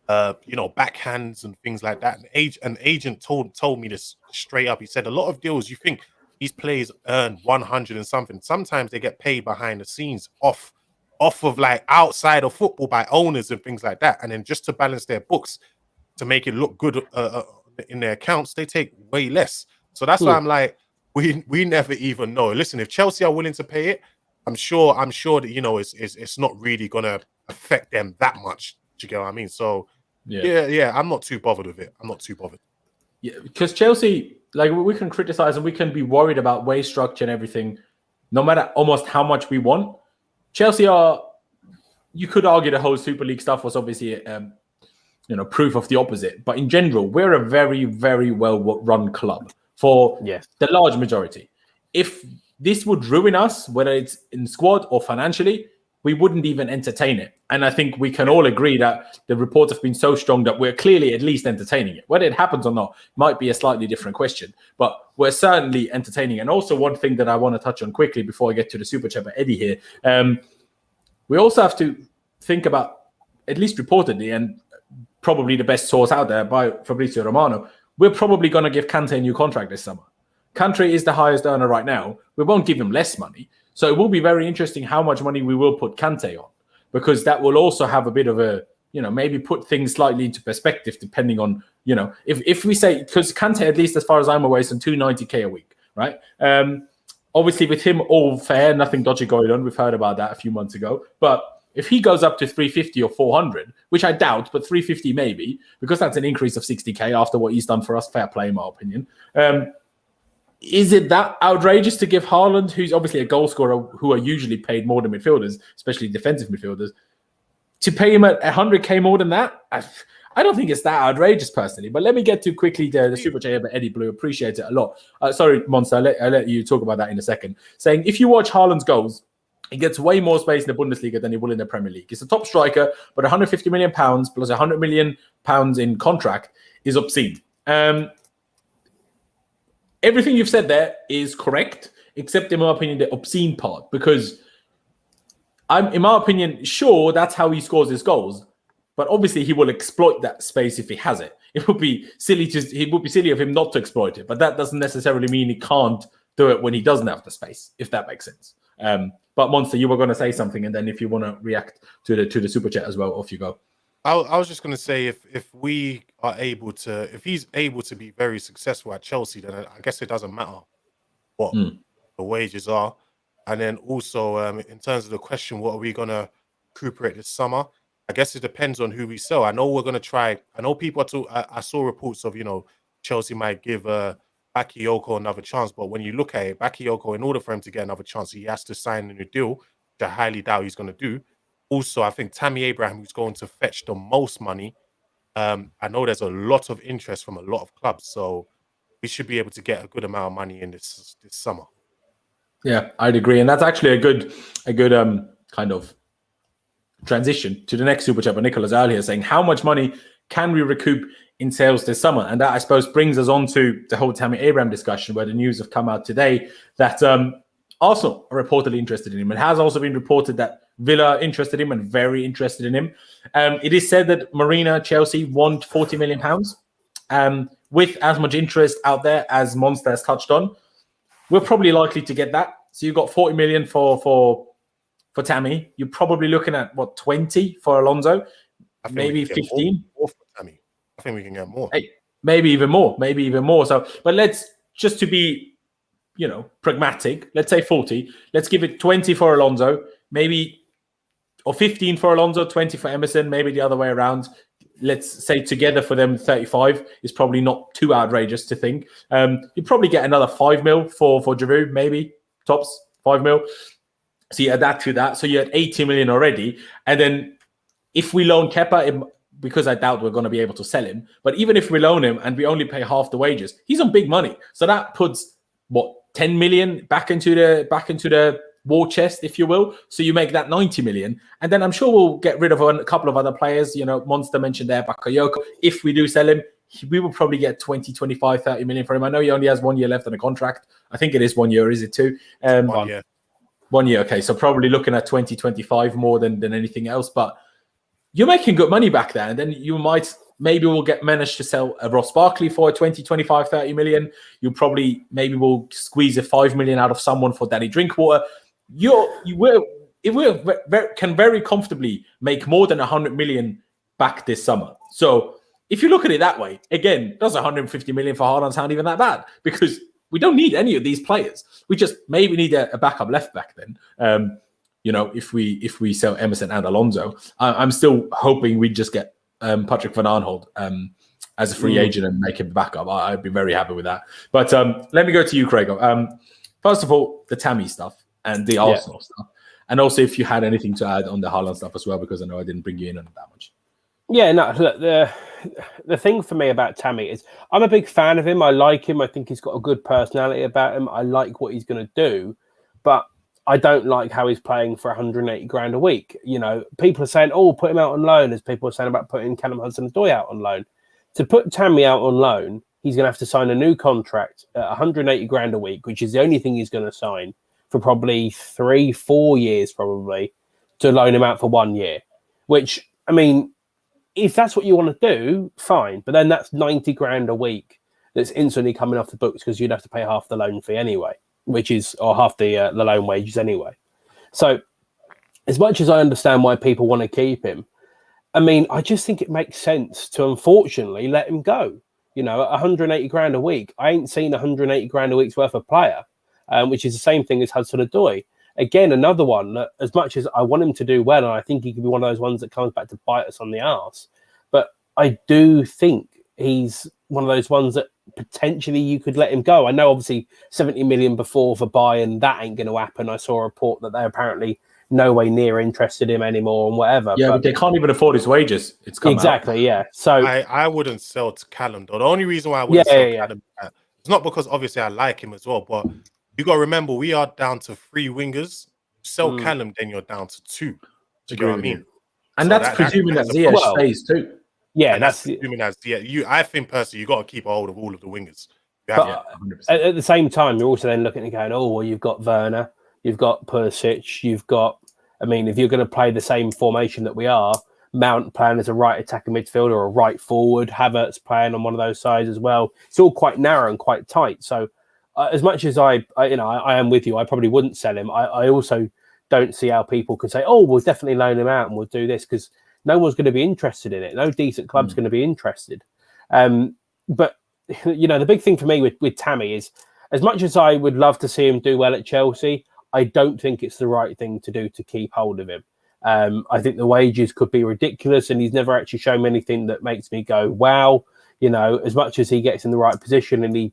backhands and things like that. An agent told me this straight up. He said a lot of deals, you think these players earn 100 and something. Sometimes they get paid behind the scenes off of like outside of football by owners and things like that. And then just to balance their books, to make it look good in their accounts, they take way less. So that's why I'm like, we never even know. Listen, if Chelsea are willing to pay it, I'm sure that it's not really gonna affect them that much. Do you get what I mean? So yeah, I'm not too bothered with it. I'm not too bothered. Yeah, because Chelsea, like, we can criticize and we can be worried about wage structure and everything, no matter almost how much we want. Chelsea you could argue the whole Super League stuff was obviously proof of the opposite. But in general, we're a very, very well-run club for the large majority. If this would ruin us, whether it's in squad or financially, we wouldn't even entertain it. And I think we can all agree that the reports have been so strong that we're clearly at least entertaining it. Whether it happens or not might be a slightly different question, but we're certainly entertaining. And also one thing that I want to touch on quickly before I get to the Super Chat by Eddie here, we also have to think about, at least reportedly, and probably the best source out there by Fabrizio Romano, we're probably going to give Kante a new contract this summer. Kante is the highest earner right now. We won't give him less money. So it will be very interesting how much money we will put Kante on, because that will also have a bit of a, maybe put things slightly into perspective depending on, if we say, because Kante, at least as far as I'm aware, is on 290k a week, right? Obviously with him all fair, nothing dodgy going on. We've heard about that a few months ago. But if he goes up to 350 or 400, which I doubt, but 350 maybe, because that's an increase of 60k after what he's done for us, fair play in my opinion. Is it that outrageous to give Haaland, who's obviously a goal scorer, who are usually paid more than midfielders, especially defensive midfielders, to pay him at 100k more than that? I don't think it's that outrageous personally. But let me get to quickly the Super Chat by Eddie Blue. Appreciate it a lot. Sorry, Monster, I'll let you talk about that in a second. Saying, if you watch Haaland's goals, he gets way more space in the Bundesliga than he will in the Premier League. He's a top striker, but 150 million pounds plus 100 million pounds in contract is obscene. Everything you've said there is correct, except in my opinion, the obscene part, because in my opinion, sure, that's how he scores his goals, but obviously he will exploit that space if he has it. It would be silly of him not to exploit it, but that doesn't necessarily mean he can't do it when he doesn't have the space, if that makes sense. But Monster, you were going to say something, and then if you want to react to the Super Chat as well, off you go. I was just going to say, if he's able to be very successful at Chelsea, then I guess it doesn't matter what the wages are. And then also, in terms of the question, what are we going to recuperate this summer. I guess it depends on who we sell. I know we're going to try. I know people are talking. I saw reports of, Chelsea might give Bakayoko another chance. But when you look at it, Bakayoko, in order for him to get another chance, he has to sign a new deal, which I highly doubt he's going to do. Also, I think Tammy Abraham, who's going to fetch the most money, I know there's a lot of interest from a lot of clubs. So we should be able to get a good amount of money in this summer. Yeah, I'd agree. And that's actually a good kind of transition to the next super chat by Nicholas Al here saying, how much money can we recoup in sales this summer? And that, I suppose, brings us on to the whole Tammy Abraham discussion, where the news have come out today that Arsenal are reportedly interested in him. It has also been reported that Villa are interested in him and very interested in him. It is said that Marina, Chelsea, want £40 million. With as much interest out there as Monster has touched on, we're probably likely to get that. So you've got 40 million for Tammy. You're probably looking at, 20 for Alonso? Maybe 15? More for Tammy. I think we can get more. Hey, maybe even more. So, but let's, just to be, pragmatic, let's say 40. Let's give it 20 for Alonso, maybe, or 15 for Alonso, 20 for Emerson, maybe the other way around. Let's say together for them 35 is probably not too outrageous to think. You'd probably get another 5 mil for Giroud, maybe tops 5 mil. So you add that to that. So you're at 80 million already. And then if we loan Kepa, because I doubt we're going to be able to sell him, but even if we loan him and we only pay half the wages, he's on big money. So that puts 10 million back into the war chest, if you will. So you make that 90 million. And then I'm sure we'll get rid of a couple of other players. Monster mentioned there, Bakayoko. If we do sell him, we will probably get 20, 25, 30 million for him. I know he only has 1 year left on a contract. I think it is 1 year, is it 2? 1 year. 1 year, okay. So probably looking at 20, 25 more than anything else. But you're making good money back there. And then you maybe we'll manage to sell a Ross Barkley for 20, 25, 30 million. Maybe we'll squeeze a 5 million out of someone for Danny Drinkwater. We can very comfortably make more than 100 million back this summer. So if you look at it that way, again, does 150 million for Haaland sound even that bad? Because we don't need any of these players. We just maybe need a backup left back then. If we sell Emerson and Alonso, I'm still hoping we just get Patrick Van Aanholt as a free agent and make him a backup. I'd be very happy with that. But let me go to you, Craig. First of all, the Tammy stuff and the Arsenal stuff. And also if you had anything to add on the Haaland stuff as well, because I know I didn't bring you in on it that much. Yeah, no, look, the thing for me about Tammy is I'm a big fan of him. I like him. I think he's got a good personality about him. I like what he's going to do, but I don't like how he's playing for 180 grand a week. People are saying, put him out on loan, as people are saying about putting Callum Hudson-Odoi out on loan. To put Tammy out on loan, he's going to have to sign a new contract at 180 grand a week, which is the only thing he's going to sign for probably 3-4 years, probably, to loan him out for 1 year. Which, I mean, if that's what you want to do, fine. But then that's 90 grand a week that's instantly coming off the books because you'd have to pay half the loan fee anyway, or half the loan wages anyway. So as much as I understand why people want to keep him, I mean, I just think it makes sense to, unfortunately, let him go. At 180 grand a week, I ain't seen 180 grand a week's worth of player, which is the same thing as Hudson-Odoi. Again, another one that, as much as I want him to do well, and I think he could be one of those ones that comes back to bite us on the arse, but I do think he's one of those ones that potentially you could let him go. I know, obviously, 70 million before for Bayern, that ain't going to happen. I saw a report that they're apparently no way near interested in him anymore and whatever. Yeah, but they can't even afford his wages. It's come exactly, out. Yeah. So I wouldn't sell to Callum, though. The only reason why I wouldn't sell Callum, it's not because obviously I like him as well, but you got to remember, we are down to 3 wingers. Sell Callum, then you're down to 2. Do you know what I mean? And so that's presuming that Ziyech stays too. Yeah, and that's presuming that Ziyech. I think personally, you got to keep a hold of all of the wingers. But at the same time, you're also then looking and going, well, you've got Werner, you've got Perisic, you've got. I mean, if you're going to play the same formation that we are, Mount playing as a right attacking midfielder or a right forward, Havertz playing on one of those sides as well. It's all quite narrow and quite tight. So, as much as I am with you, I probably wouldn't sell him. I also don't see how people can say, we'll definitely loan him out and we'll do this, because no one's going to be interested in it. No decent club's going to be interested. But, the big thing for me with Tammy is, as much as I would love to see him do well at Chelsea, I don't think it's the right thing to do to keep hold of him. I think the wages could be ridiculous, and he's never actually shown me anything that makes me go, wow. You know, as much as he gets in the right position, and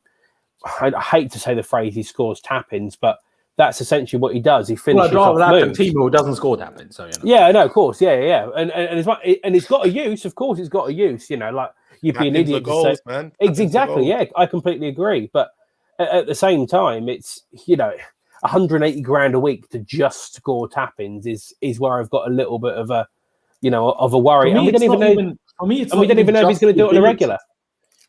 I hate to say the phrase, he scores tap-ins, but that's essentially what he does. He finishes off moves. The team who doesn't score tap-ins, so, you know. Yeah, no, of course, yeah. And it's got a use, of course, it's got a use, you know, like you'd be an idiot to say, man. Exactly, yeah, I completely agree. But at the same time, it's, you know, 180 grand a week to just score tap-ins is where I've got a little bit of a, you know, of a worry. And we don't even know. We don't even know if he's going to do it on a regular.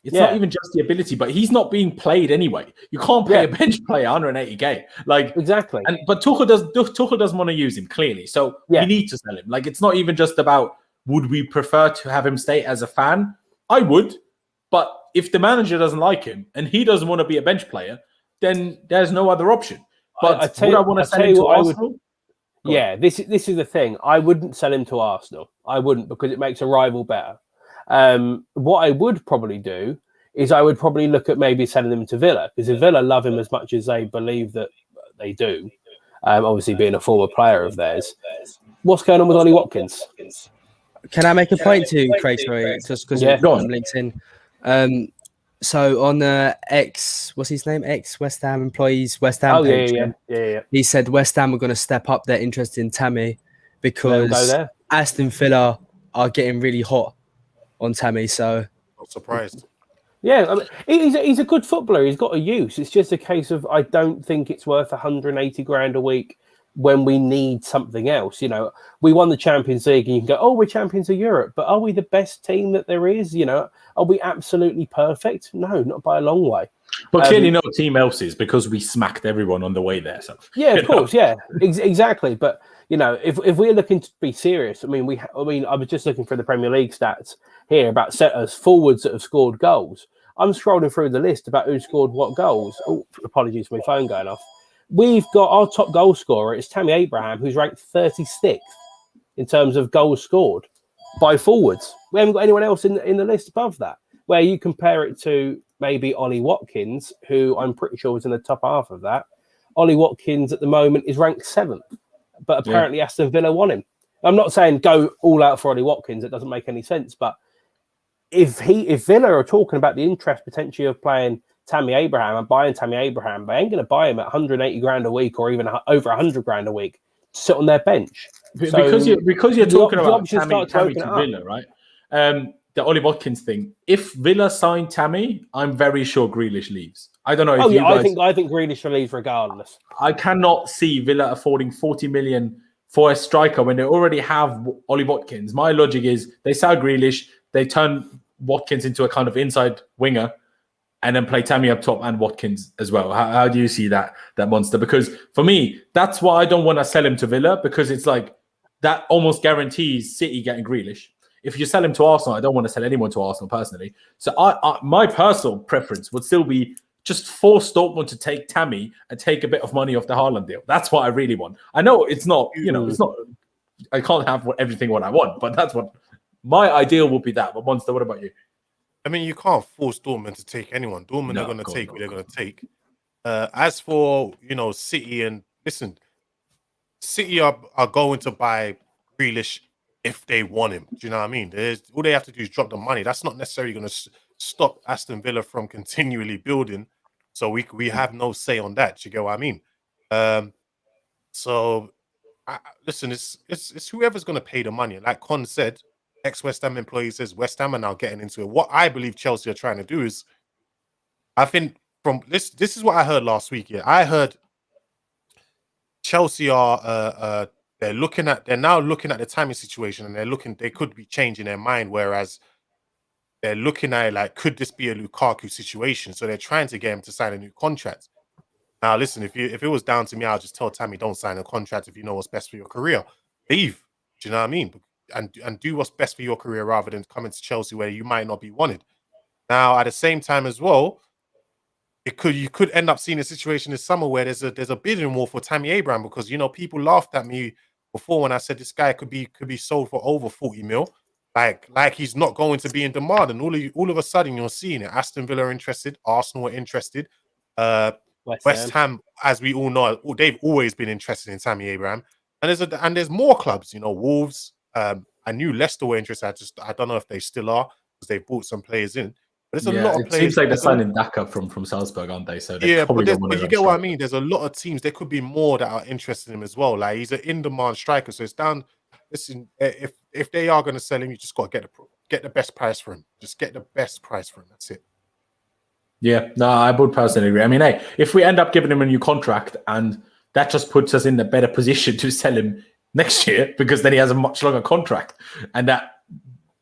It's not even just the ability, but he's not being played anyway. You can't pay a bench player 180k. Like, exactly. But Tuchel doesn't want to use him, clearly. So we need to sell him. Like, it's not even just about would we prefer to have him stay as a fan. I would, but if the manager doesn't like him and he doesn't want to be a bench player, then there's no other option. But I want to sell him to Arsenal. This is the thing. I wouldn't sell him to Arsenal. I wouldn't, because it makes a rival better. What I would probably do is I would probably look at maybe selling him to Villa, because if Villa love him as much as they believe that they do, obviously being a former player of theirs. What's going on with Ollie Watkins? Can I make a point to Craig, sorry, just because you've got him linked in? So on what's his name? West Ham employees, West Ham page. Yeah. He said West Ham are going to step up their interest in Tammy because Aston Villa are getting really hot on Tammy. So not surprised. Yeah, I mean, he's a good footballer. He's got a use. It's just a case of I don't think it's worth 180 grand a week when we need something else. You know, we won the Champions League, and you can go, "Oh, we're champions of Europe," but are we the best team that there is? You know, are we absolutely perfect? No, not by a long way. But clearly, no team else is, because we smacked everyone on the way there. So yeah, of course, exactly. But you know, if we're looking to be serious, I mean, I was just looking for the Premier League stats here about setters, forwards that have scored goals. I'm scrolling through the list about who scored what goals. Oh, apologies for my phone going off. We've got our top goal scorer. It's Tammy Abraham, who's ranked 36th in terms of goals scored by forwards. We haven't got anyone else in the list above that. Where you compare it to maybe Ollie Watkins, who I'm pretty sure was in the top half of that. Ollie Watkins at the moment is ranked 7th, but apparently Aston Villa won him. I'm not saying go all out for Ollie Watkins. It doesn't make any sense, but if Villa are talking about the interest potentially of playing Tammy Abraham and buying Tammy Abraham, they ain't going to buy him at 180 grand a week or even over 100 grand a week to sit on their bench. Because you're talking about Tammy to Villa, right? The Ollie Watkins thing. If Villa signed Tammy, I'm very sure Grealish leaves. I don't know. I think Grealish leaves regardless. I cannot see Villa affording 40 million for a striker when they already have Ollie Watkins. My logic is they sell Grealish, they turn Watkins into a kind of inside winger, and then play Tammy up top and Watkins as well. How do you see that monster? Because for me, that's why I don't want to sell him to Villa, because it's like that almost guarantees City getting Grealish. If you sell him to Arsenal, I don't want to sell anyone to Arsenal personally. So my personal preference would still be just force Dortmund to take Tammy and take a bit of money off the Haaland deal. That's what I really want. I know it's not, it's not, I can't have everything what I want, but that's what my ideal would be that. But Monster, what about you? I mean, you can't force Dortmund to take anyone. Dortmund are going to take what they're going to take. As for, City, and listen, City are going to buy Grealish if they want him. Do you know what I mean? All they have to do is drop the money. That's not necessarily going to stop Aston Villa from continually building. So we have no say on that. Do you get what I mean? Listen, it's whoever's going to pay the money. Like Con said, ex-West Ham employee says West Ham are now getting into it. What I believe Chelsea are trying to do is, I think from this is what I heard last week. Yeah, I heard Chelsea are they're now looking at the timing situation, and they could be changing their mind. Whereas they're looking at it like, could this be a Lukaku situation? So they're trying to get him to sign a new contract. Now, listen, if it was down to me, I'll just tell Tammy, don't sign a contract if you know what's best for your career. Leave. Do you know what I mean? And do what's best for your career rather than coming to Chelsea where you might not be wanted. Now, at the same time as well, you could end up seeing a situation this summer where there's a bidding war for Tammy Abraham, because people laughed at me before when I said this guy could be sold for over 40 mil. Like he's not going to be in demand, and all of a sudden you're seeing it. Aston Villa are interested, Arsenal are interested, West Ham, as we all know, they've always been interested in Tammy Abraham. And there's more clubs, you know, Wolves. I knew Leicester were interested. I don't know if they still are because they've brought some players in. But there's a lot of it players. seems like they're signing Daka from Salzburg, aren't they? So but you get what I mean. There's a lot of teams. There could be more that are interested in him as well. Like, he's an in-demand striker, so it's down. Listen, if they are going to sell him, you just got to get the best price for him. Just get the best price for him. That's it. Yeah, no, I would personally agree. I mean, hey, if we end up giving him a new contract and that just puts us in a better position to sell him next year, because then he has a much longer contract, and that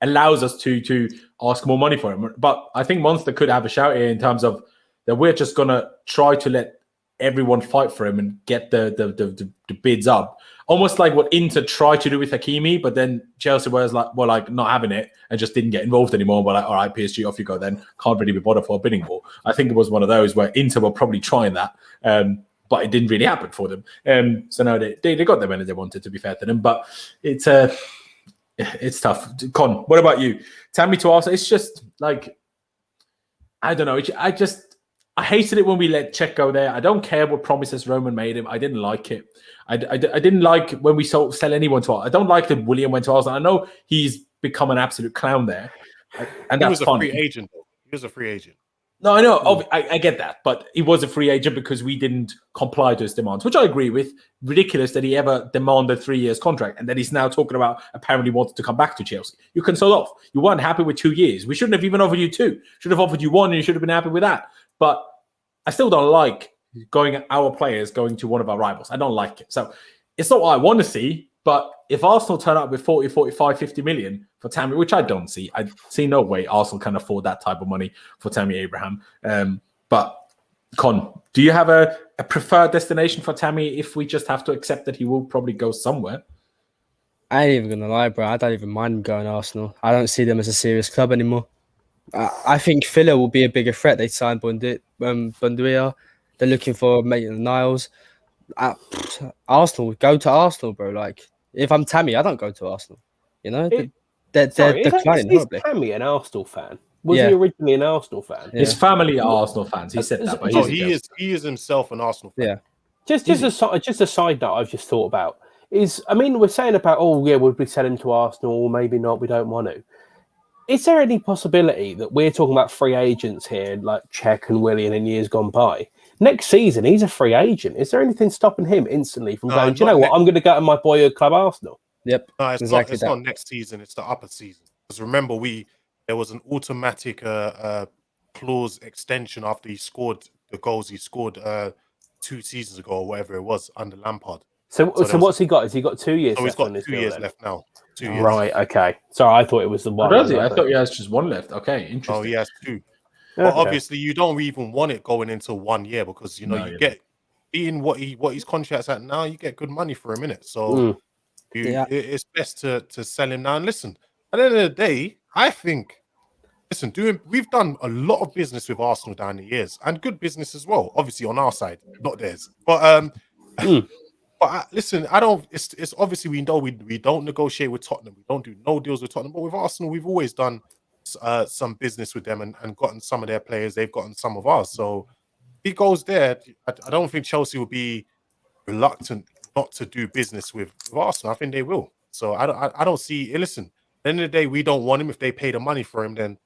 allows us to ask more money for him. But I think Monster could have a shout here in terms of that we're just gonna try to let everyone fight for him and get the bids up, almost like what Inter tried to do with Hakimi, but then Chelsea was like not having it and just didn't get involved anymore. But like, all right, PSG, off you go. Then can't really be bothered for a bidding war. I think it was one of those where Inter were probably trying that. But it didn't really happen for them. So no, they got the money they wanted, to be fair to them. But it's tough. Con, what about you? Tammy to Arsenal, it's just like, I don't know. I hated it when we let Czech go there. I don't care what promises Roman made him. I didn't like it. I didn't like when we sell anyone to Arsenal. I don't like that William went to Arsenal. I know he's become an absolute clown there. And that's funny. Free agent, though. He was a free agent. No, I know. I get that. But he was a free agent because we didn't comply to his demands, which I agree with. Ridiculous that he ever demanded 3 years contract and that he's now talking about apparently wanted to come back to Chelsea. You can sell off. You weren't happy with 2 years. We shouldn't have even offered you 2. Should have offered you 1 and you should have been happy with that. But I still don't like our players going to one of our rivals. I don't like it. So it's not what I want to see. But if Arsenal turn up with 40, 45, 50 million for Tammy, which I don't see, I see no way Arsenal can afford that type of money for Tammy Abraham. But Con, do you have a preferred destination for Tammy if we just have to accept that he will probably go somewhere? I ain't even going to lie, bro. I don't even mind him going to Arsenal. I don't see them as a serious club anymore. I think Villa will be a bigger threat. They signed Bunduia. They're looking for Maitland-Niles. Arsenal, go to Arsenal, bro. Like, if I'm Tammy, I don't go to Arsenal. You know, they're declining horribly. Is Tammy an Arsenal fan? Was he originally an Arsenal fan? Yeah. His family are Arsenal fans. He said that, but he is himself an Arsenal fan. Yeah. Just a side note I've just thought about is, I mean, we're saying about, would we sell him to Arsenal? Or maybe not. We don't want to. Is there any possibility that we're talking about free agents here, like Czech and Willian in years gone by? Next season, he's a free agent. Is there anything stopping him instantly from going, do you know what? I'm going to go to my boyhood club, Arsenal. Yep. No, it's not next season. It's the upper season. Because remember, there was an automatic clause extension after he scored the goals he scored 2 seasons ago or whatever it was under Lampard. So what's he got? Has he got 2 years left? He's got on his 2 years left now. 2 years. Right, okay. Sorry, I thought it was the one. Does he? I thought he has just 1 left. Okay, interesting. Oh, he has 2. But obviously, you don't even want it going into 1 year because you get being what his contract's at now, you get good money for a minute. So it's best to sell him now. And listen, at the end of the day, I think we've done a lot of business with Arsenal down the years and good business as well. Obviously on our side, not theirs. But listen, I don't. It's obviously we know we don't negotiate with Tottenham. We don't do no deals with Tottenham. But with Arsenal, we've always done some business with them and gotten some of their players. They've gotten some of ours. So if he goes there, I don't think Chelsea will be reluctant not to do business with Arsenal. I think they will. So I don't see. Listen, at the end of the day, we don't want him. If they pay the money for him, then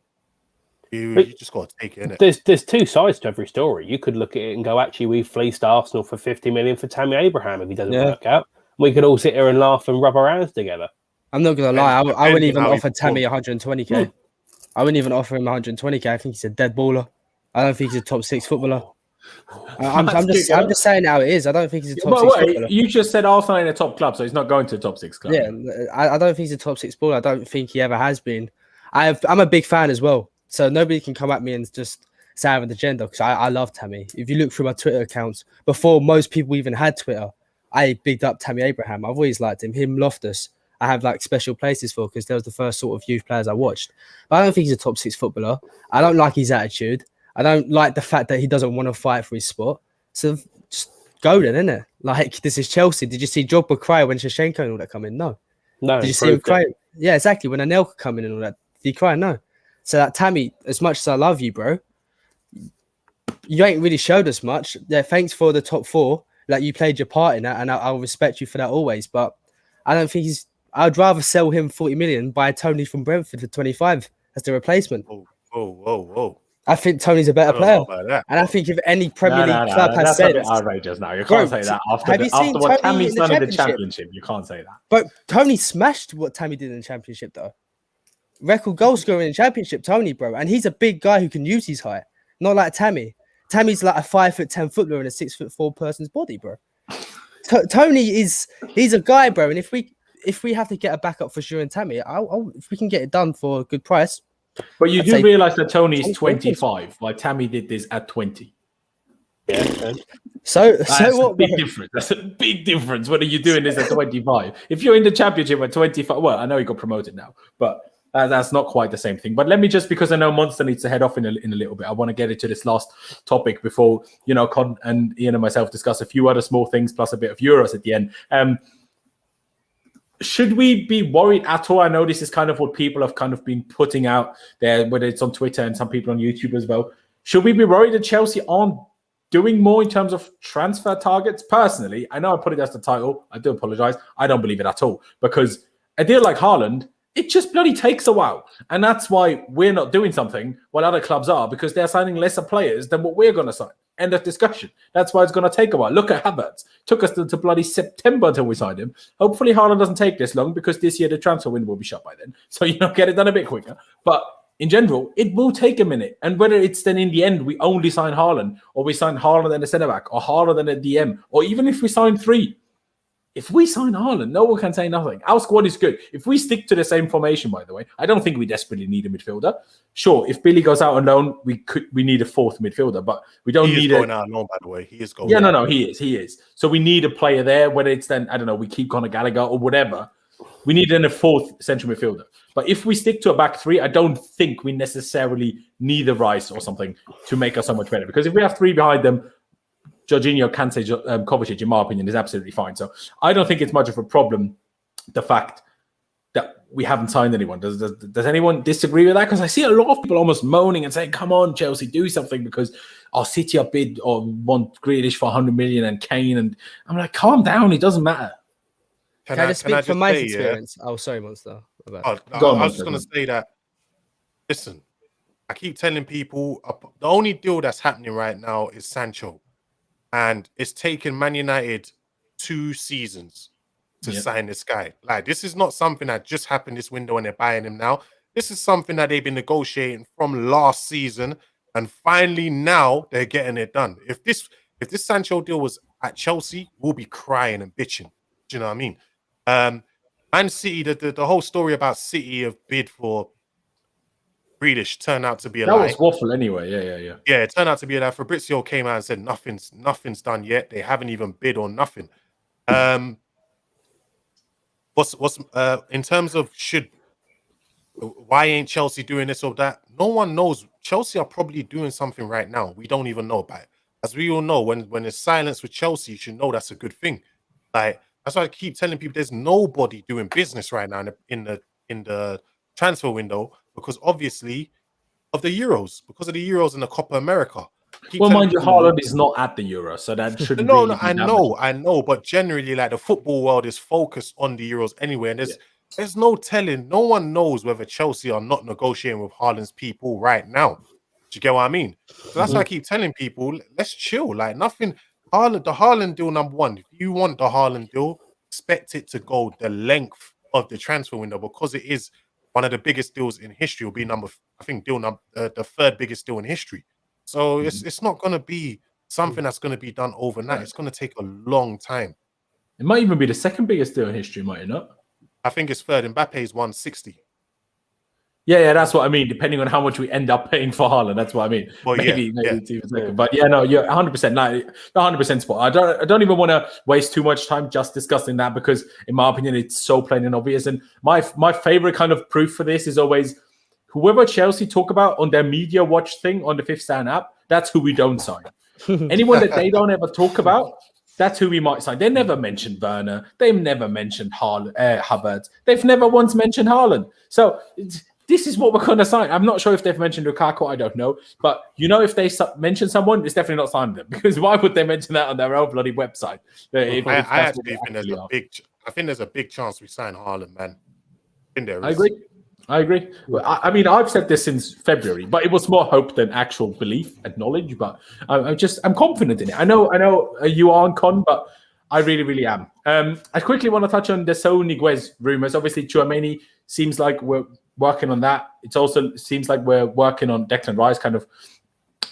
you just got to take it. Innit? There's 2 sides to every story. You could look at it and go, actually, we fleeced Arsenal for 50 million for Tammy Abraham if he doesn't work out. We could all sit here and laugh and rub our hands together. I'm not gonna lie. I wouldn't even offer Tammy 120k. I wouldn't even offer him 120k. I think he's a dead baller. I don't think he's a top 6 footballer. I'm just saying how it is. I don't think he's a top 6 footballer. You just said Arsenal in a top club, so he's not going to a top 6 club. Yeah, I don't think he's a top 6 baller. I don't think he ever has been. I'm a big fan as well. So nobody can come at me and just say I have an agenda because I love Tammy. If you look through my Twitter accounts, before most people even had Twitter, I bigged up Tammy Abraham. I've always liked him. Him, Loftus, I have like special places for because that was the first sort of youth players I watched. But I don't think he's a top 6 footballer. I don't like his attitude. I don't like the fact that he doesn't want to fight for his spot. So just go then, innit? Like, this is Chelsea. Did you see Drogba cry when Shevchenko and all that come in? No. Did you see him cry? Yeah, exactly. When Anelka come in and all that, did he cry? No. So that Tammy, as much as I love you, bro, you ain't really showed us much. Yeah, thanks for the top 4. Like, you played your part in that, and I'll respect you for that always. But I don't think I'd rather sell him 40 million, buy Tony from Brentford for 25 as the replacement. Whoa. I think Tony's a I better don't player. know about that. And I think if any Premier League club has that's said, a bit outrageous now. You Bro, can't say that have you seen after what Tony Tammy's in the done in the Championship? Championship. You can't say that. but Tony smashed what Tammy did in the Championship, though. Record goal scorer in the Championship, Tony, bro. And he's a big guy who can use his height. Not like Tammy. Tammy's like a 5'10" footballer in a 6'4" person's body, bro. Tony he's a guy, bro. And if we have to get a backup for sure in Tammy, if we can get it done for a good price. But you do realize that Tony is 25, like Tammy did this at 20. Yeah. So That's what? a big difference. That's a big difference. Whether you're doing this at 25, if you're in the Championship at 25, well, I know he got promoted now, but that's not quite the same thing. But let me just, because I know Monster needs to head off in a little bit, I want to get into this last topic before Con and Ian and myself discuss a few other small things plus a bit of Euros at the end. Should we be worried at all? I know this is kind of what people have kind of been putting out there, whether it's on Twitter and some people on YouTube as well. Should we be worried that Chelsea aren't doing more in terms of transfer targets? Personally, I know I put it as the title. I do apologize. I don't believe it at all, because a deal like Haaland, it just bloody takes a while. And that's why we're not doing something while other clubs are, because they're signing lesser players than what we're going to sign. End of discussion. That's why it's going to take a while. Look at Havertz. Took us to bloody September until we signed him. Hopefully Haaland doesn't take this long, because this year the transfer window will be shut by then. So, get it done a bit quicker. But in general, it will take a minute. And whether it's then in the end we only sign Haaland, or we sign Haaland and a centre-back, or Haaland and a DM, or even if we sign 3, if we sign Haaland, no one can say nothing. Our squad is good. If we stick to the same formation, by the way, I don't think we desperately need a midfielder. Sure, if Billy goes out on loan, we need a 4th midfielder, but we don't need going out on loan, by the way. He is going. Yeah, no, he is. So we need a player there, whether it's then, I don't know, we keep Conor Gallagher or whatever. We need then a 4th central midfielder. But if we stick to a back 3, I don't think we necessarily need a Rice or something to make us so much better. Because if we have 3 behind them, Jorginho, Kante, Kovacic, in my opinion, is absolutely fine. So I don't think it's much of a problem, the fact that we haven't signed anyone. Does anyone disagree with that? Because I see a lot of people almost moaning and saying, come on, Chelsea, do something, because our City are bid or want Grealish for 100 million and Kane. And I'm like, calm down. It doesn't matter. Can I just speak from my experience? Yeah? Oh, sorry, Monster. I was just going to say that, listen, I keep telling people the only deal that's happening right now is Sancho. And it's taken Man United 2 seasons to sign this guy. Like, this is not something that just happened this window and they're buying him now. This is something that they've been negotiating from last season, and finally now they're getting it done. If this Sancho deal was at Chelsea, we'll be crying and bitching. Do you know what I mean? Man City, the whole story about City have bid for Grealish turned out to be a lie. That was waffle anyway. Yeah. Yeah, it turned out to be a lie. Fabrizio came out and said nothing's done yet. They haven't even bid on nothing. What's in terms of why ain't Chelsea doing this or that? No one knows. Chelsea are probably doing something right now. We don't even know about it. As we all know, when there's silence with Chelsea, you should know that's a good thing. Like, that's why I keep telling people there's nobody doing business right now in the transfer window, because obviously of the Euros, because of the Euros and the Copa America. Well, mind you, Haaland is not at the Euros, so that shouldn't. No, I know, but generally, like, the football world is focused on the Euros anyway, and there's no telling. No one knows whether Chelsea are not negotiating with Haaland's people right now. Do you get what I mean? So that's why I keep telling people, let's chill. Like, nothing. The Haaland deal, number one. If you want the Haaland deal, expect it to go the length of the transfer window, because it is one of the biggest deals in history. Will be the 3rd biggest deal in history. So it's not going to be something that's going to be done overnight. It's going to take a long time. It might even be the 2nd biggest deal in history, might it not? I think it's 3rd. Mbappe's 160. Yeah, that's what I mean. Depending on how much we end up paying for Haaland, that's what I mean. Well, maybe it's even second. But yeah, no, you're 100%. 100% spot. I don't even want to waste too much time just discussing that, because, in my opinion, it's so plain and obvious. And my favorite kind of proof for this is always whoever Chelsea talk about on their media watch thing on the Fifth Stand app. That's who we don't sign. Anyone that they don't ever talk about, that's who we might sign. They never mentioned Werner. They've never mentioned Havertz. They've never once mentioned Haaland. So this is what we're going to sign. I'm not sure if they've mentioned Lukaku. I don't know. But, if they mention someone, it's definitely not signing them. Because why would they mention that on their own bloody website? I actually think there's a big chance we sign Haaland, man. I agree. Well, I mean, I've said this since February, but it was more hope than actual belief and knowledge. But I'm confident in it. I know you aren't, Con, but I really, really am. I quickly want to touch on the Saul Niguez rumors. Obviously, Tchouaméni seems like we're working on that. It also seems like we're working on Declan Rice kind of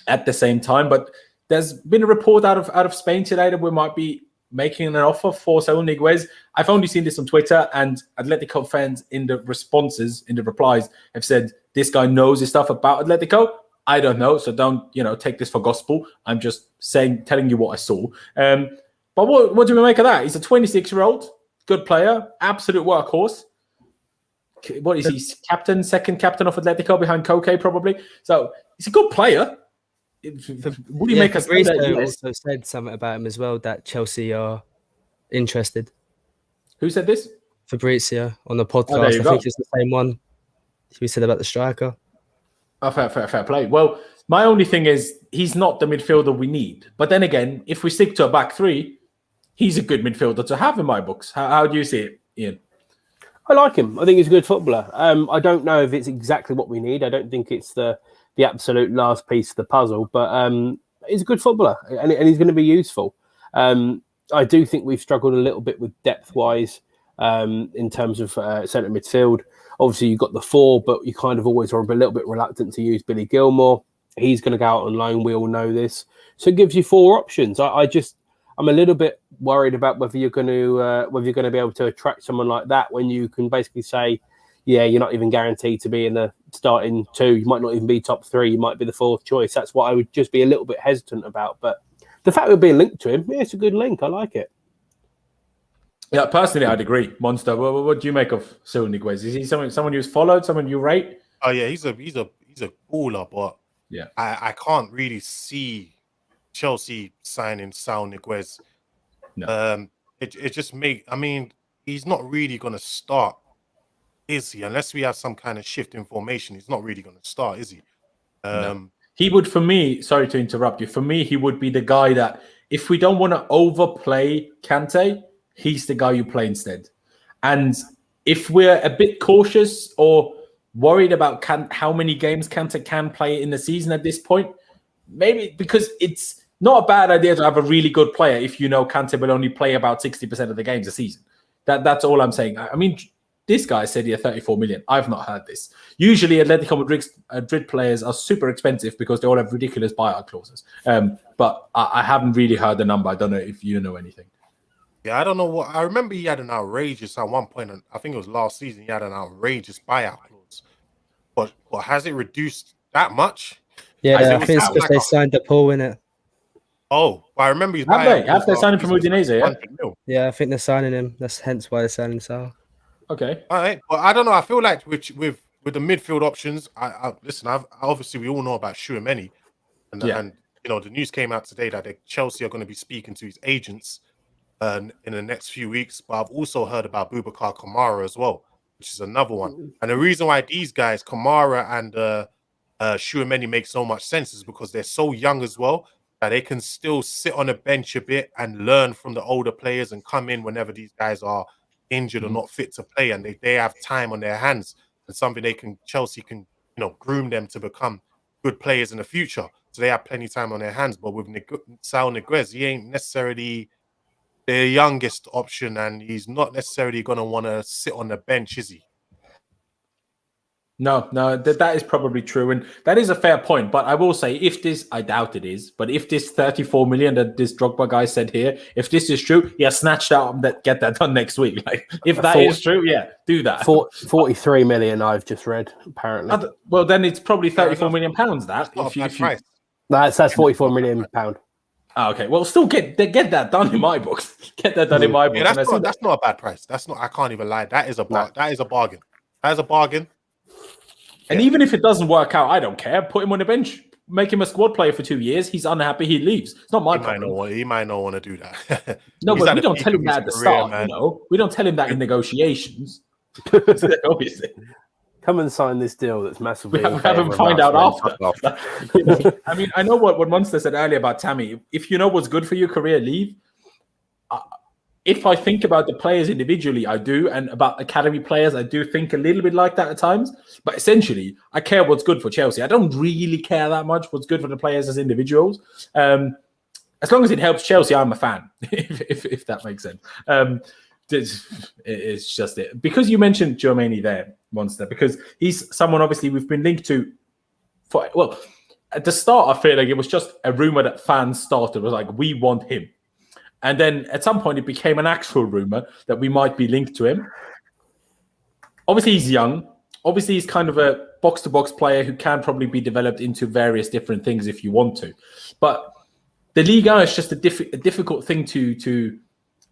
at the same time. But there's been a report out of Spain today that we might be making an offer for Saul Niguez. I've only seen this on Twitter, and Atletico fans in the replies have said this guy knows his stuff about Atletico. I don't know, so don't take this for gospel. I'm just telling you what I saw. But what do we make of that? He's a 26-year-old, good player, absolute workhorse. What is he? Second captain of Atletico behind Koke, probably. So he's a good player. What do you make us say that? Fabrizio also said something about him as well, that Chelsea are interested. Who said this? Fabrizio on the podcast. I think it's the same one we said about the striker. Oh, fair play. Well, my only thing is he's not the midfielder we need. But then again, if we stick to a back three, he's a good midfielder to have in my books. How do you see it, Ian? I like him. I think he's a good footballer. I don't know if it's exactly what we need. I don't think it's the absolute last piece of the puzzle, but he's a good footballer and he's going to be useful. I do think we've struggled a little bit with depth-wise in terms of centre midfield. Obviously, you've got the four, but you kind of always are a little bit reluctant to use Billy Gilmore. He's going to go out on loan. We all know this. So it gives you four options. I'm a little bit worried about whether you're going to be able to attract someone like that when you can basically say, yeah, you're not even guaranteed to be in the starting two. You might not even be top three. You might be the fourth choice. That's what I would just be a little bit hesitant about. But the fact we're being linked to him, yeah, it's a good link. I like it. Yeah, personally, I'd agree. Monster, what do you make of Saul Niguez? Is he someone who's followed, someone you rate? Oh yeah, he's a baller, but yeah, I can't really see Chelsea signing Saul Niguez. No. It just he's not really going to start, is he? Unless we have some kind of shift in formation, he's not really going to start, is he? No. He would, for me, sorry to interrupt you, for me, he would be the guy that if we don't want to overplay Kante, he's the guy you play instead. And if we're a bit cautious or worried about how many games Kante can play in the season at this point, maybe because it's not a bad idea to have a really good player if you know Kante will only play about 60% of the games a season. That's all I'm saying. I mean, this guy said he had 34 million. I've not heard this. Usually, Atletico Madrid players are super expensive because they all have ridiculous buyout clauses. But I haven't really heard the number. I don't know if you know anything. Yeah, I don't know what. I remember he had an outrageous at one point. I think it was last season. He had an outrageous buyout clause. But has it reduced that much? Yeah, I think it's because they signed up Paul in it. Oh, I remember his buyout. Have they signed him from Udinese? Yeah, I think they're signing him. That's hence why they're signing Saul. Okay. All right. But I don't know. I feel like with the midfield options, listen, obviously we all know about Tchouaméni. And the news came out today that Chelsea are going to be speaking to his agents in the next few weeks. But I've also heard about Boubacar Kamara as well, which is another one. And the reason why these guys, Kamara and Tchouaméni, make so much sense is because they're so young as well that they can still sit on a bench a bit and learn from the older players and come in whenever these guys are injured or not fit to play, and they have time on their hands and something Chelsea can groom them to become good players in the future. So they have plenty of time on their hands. But with Saul Niguez, he ain't necessarily the youngest option, and he's not necessarily going to want to sit on the bench, is he? No, that is probably true. And that is a fair point. But I will say, I doubt it is, but if this 34 million that this Drogba guy said here, if this is true, snatch out and get that done next week. Like, if that is true, do that. 43 million, I've just read, apparently. Well, then it's probably 34 million pounds, that. That's 44 million pound. Oh, okay. Well, still get that done in my books. Get that done in my books. Yeah, that's not a bad price. I can't even lie. That is a bargain. That is a bargain. And even if it doesn't work out, I don't care. Put him on the bench. Make him a squad player for 2 years. He's unhappy. He leaves. It's not my problem. He might not want to do that. No, but we don't tell him that at the start. Man. We don't tell him that in negotiations. Obviously. come and sign this deal that's massively. We haven't find out after. I mean, I know what Monster said earlier about Tammy. If you know what's good for your career, leave. If I think about the players individually, I do, and about academy players, I do think a little bit like that at times. But essentially, I care what's good for Chelsea. I don't really care that much what's good for the players as individuals. As long as it helps Chelsea, I'm a fan. if that makes sense. It's just it. Because you mentioned Germany there, Monster, because he's someone obviously we've been linked to for, well, at the start, I feel like it was just a rumor that fans started. It was like, we want him. And then at some point, it became an actual rumor that we might be linked to him. Obviously, he's young. Obviously, he's kind of a box-to-box player who can probably be developed into various different things if you want to. But the Liga is just a difficult thing to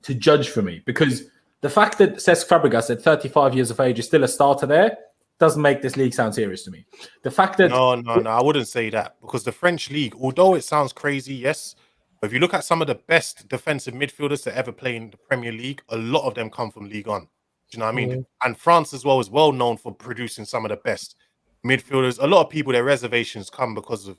judge for me, because the fact that Cesc Fabregas at 35 years of age is still a starter there doesn't make this league sound serious to me. The fact that... No, I wouldn't say that, because the French league, although it sounds crazy, yes, but if you look at some of the best defensive midfielders to ever play in the Premier League, a lot of them come from Ligue 1. Do you know what I mean? Mm. And France as well is well known for producing some of the best midfielders. A lot of people, their reservations come because of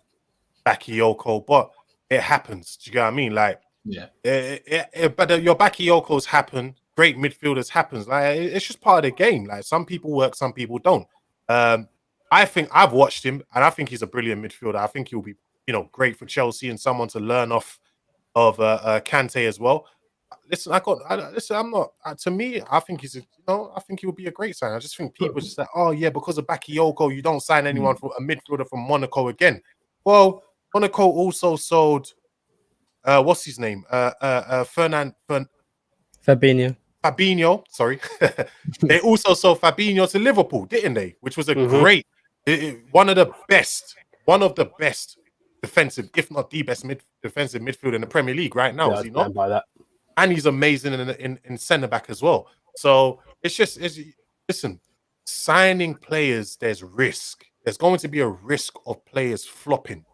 Bakayoko, but it happens. Do you know what I mean? Like, yeah. But your Bakayokos happen. Great midfielders happens. Like, it's just part of the game. Like, some people work, some people don't. I think I've watched him, and I think he's a brilliant midfielder. I think he'll be, great for Chelsea and someone to learn off of Kante as well. Listen, I'm not. To me, I think he's. I think he would be a great sign. I just think people just like, oh yeah, because of Bakayoko, you don't sign anyone for a midfielder from Monaco again. Well, Monaco also sold. What's his name? Fabinho. Sorry, they also sold Fabinho to Liverpool, didn't they? Which was a great, one of the best defensive, if not the best defensive midfielder in the Premier League right now. Is he not? By that. And he's amazing in centre back as well. So listen, signing players, there's risk. There's going to be a risk of players flopping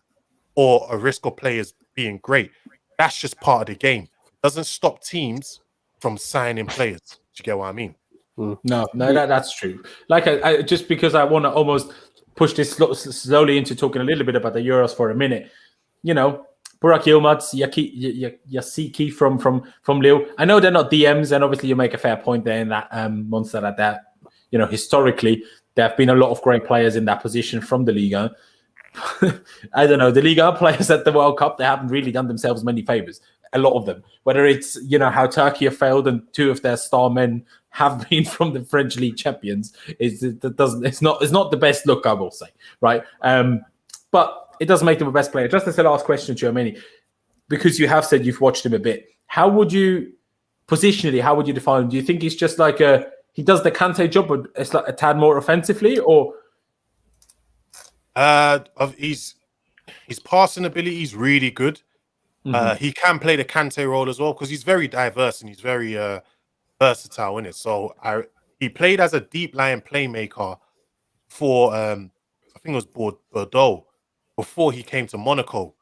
or a risk of players being great. That's just part of the game. It doesn't stop teams from signing players. Do you get what I mean? No, that's true. Like, I just because I want to almost push this slowly into talking a little bit about the Euros for a minute. Burak Yilmaz, Yasiki from Lille. I know they're not DMs, and obviously you make a fair point there in that Monster at that. Historically, there have been a lot of great players in that position from the Liga. I don't know, the Liga players at the World Cup, they haven't really done themselves many favors. A lot of them, whether it's how Turkey have failed and two of their star men have been from the French league champions, it's not the best look, I will say, right? But it doesn't make them a best player. Just as the last question to Germany, because you have said you've watched him a bit, how would you define him? Do you think he's just like he does the Kante job, but it's like a tad more offensively, or? His passing ability is really good. He can play the Kante role as well, because he's very diverse and he's very versatile in it. So he played as a deep lying playmaker for I think it was Bordeaux before he came to Monaco.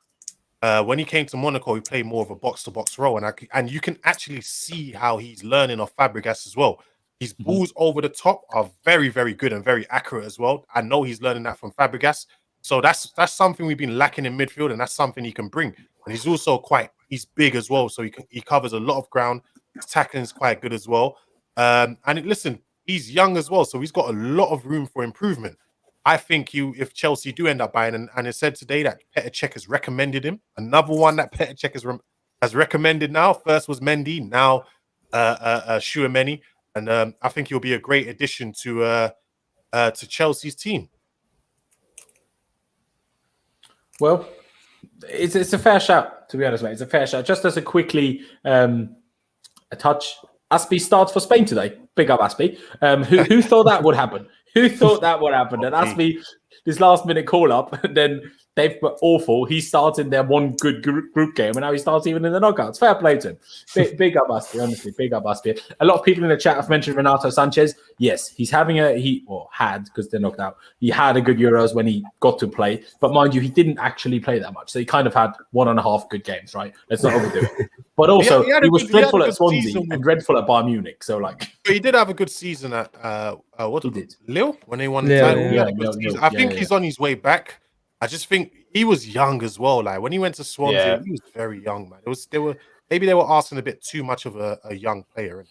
When he came to Monaco, he played more of a box-to-box role, and you can actually see how he's learning off Fabregas as well. His balls over the top are very, very good and very accurate as well. I know he's learning that from Fabregas. So that's something we've been lacking in midfield, and that's something he can bring. And he's also he's big as well, so he covers a lot of ground. His tackling is quite good as well. Listen, he's young as well, so he's got a lot of room for improvement. I think if Chelsea do end up buying, and it said today that Petr Cech has recommended him. Another one that Petr Cech has recommended now. First was Mendy, now Tchouaméni. And I think he'll be a great addition to Chelsea's team. Well, it's a fair shout, to be honest, mate. It's a fair shout. Just as a quickly a touch, Aspi starts for Spain today. Big up, Aspi. Who thought that would happen? Who thought that would happen? And Aspi, this last-minute call-up, and then they've been awful. He starts in their one good group game, and now he starts even in the knockouts. Fair play to him. Big up, Aspi, honestly. Big up, Aspi. A lot of people in the chat have mentioned Renato Sanchez. Yes, he's having had, because they're knocked out. He had a good Euros when he got to play. But mind you, he didn't actually play that much. So he kind of had 1.5 good games, right? Let's not overdo it. But also, He had he a was good- he had a dreadful at good Swansea season and with- dreadful at Bayern Munich. So, like, But he did have a good season at what He did. Lille when they won the Lille, title. yeah. He had a good Lille, season. Lille. I Yeah, think yeah, he's on his way back. I just think he was young as well. Like when he went to Swansea, Yeah. he was very young, man. Maybe they were asking a bit too much of a young player.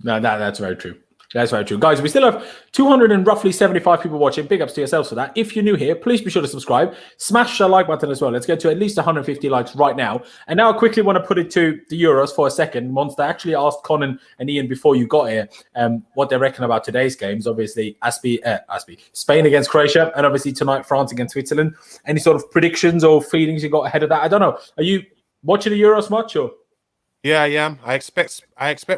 no, that's very true. That's very true. Guys, we still have 275 people watching. Big ups to yourselves for that. If you're new here, please be sure to subscribe. Smash the like button as well. Let's get to at least 150 likes right now. And now I quickly want to put it to the Euros for a second. Monster actually asked Conan and Ian before you got here what they reckon about today's games. Obviously, Spain against Croatia, and obviously tonight, France against Switzerland. Any sort of predictions or feelings you got ahead of that? I don't know. Are you watching the Euros much? Or? Yeah, I am. I expect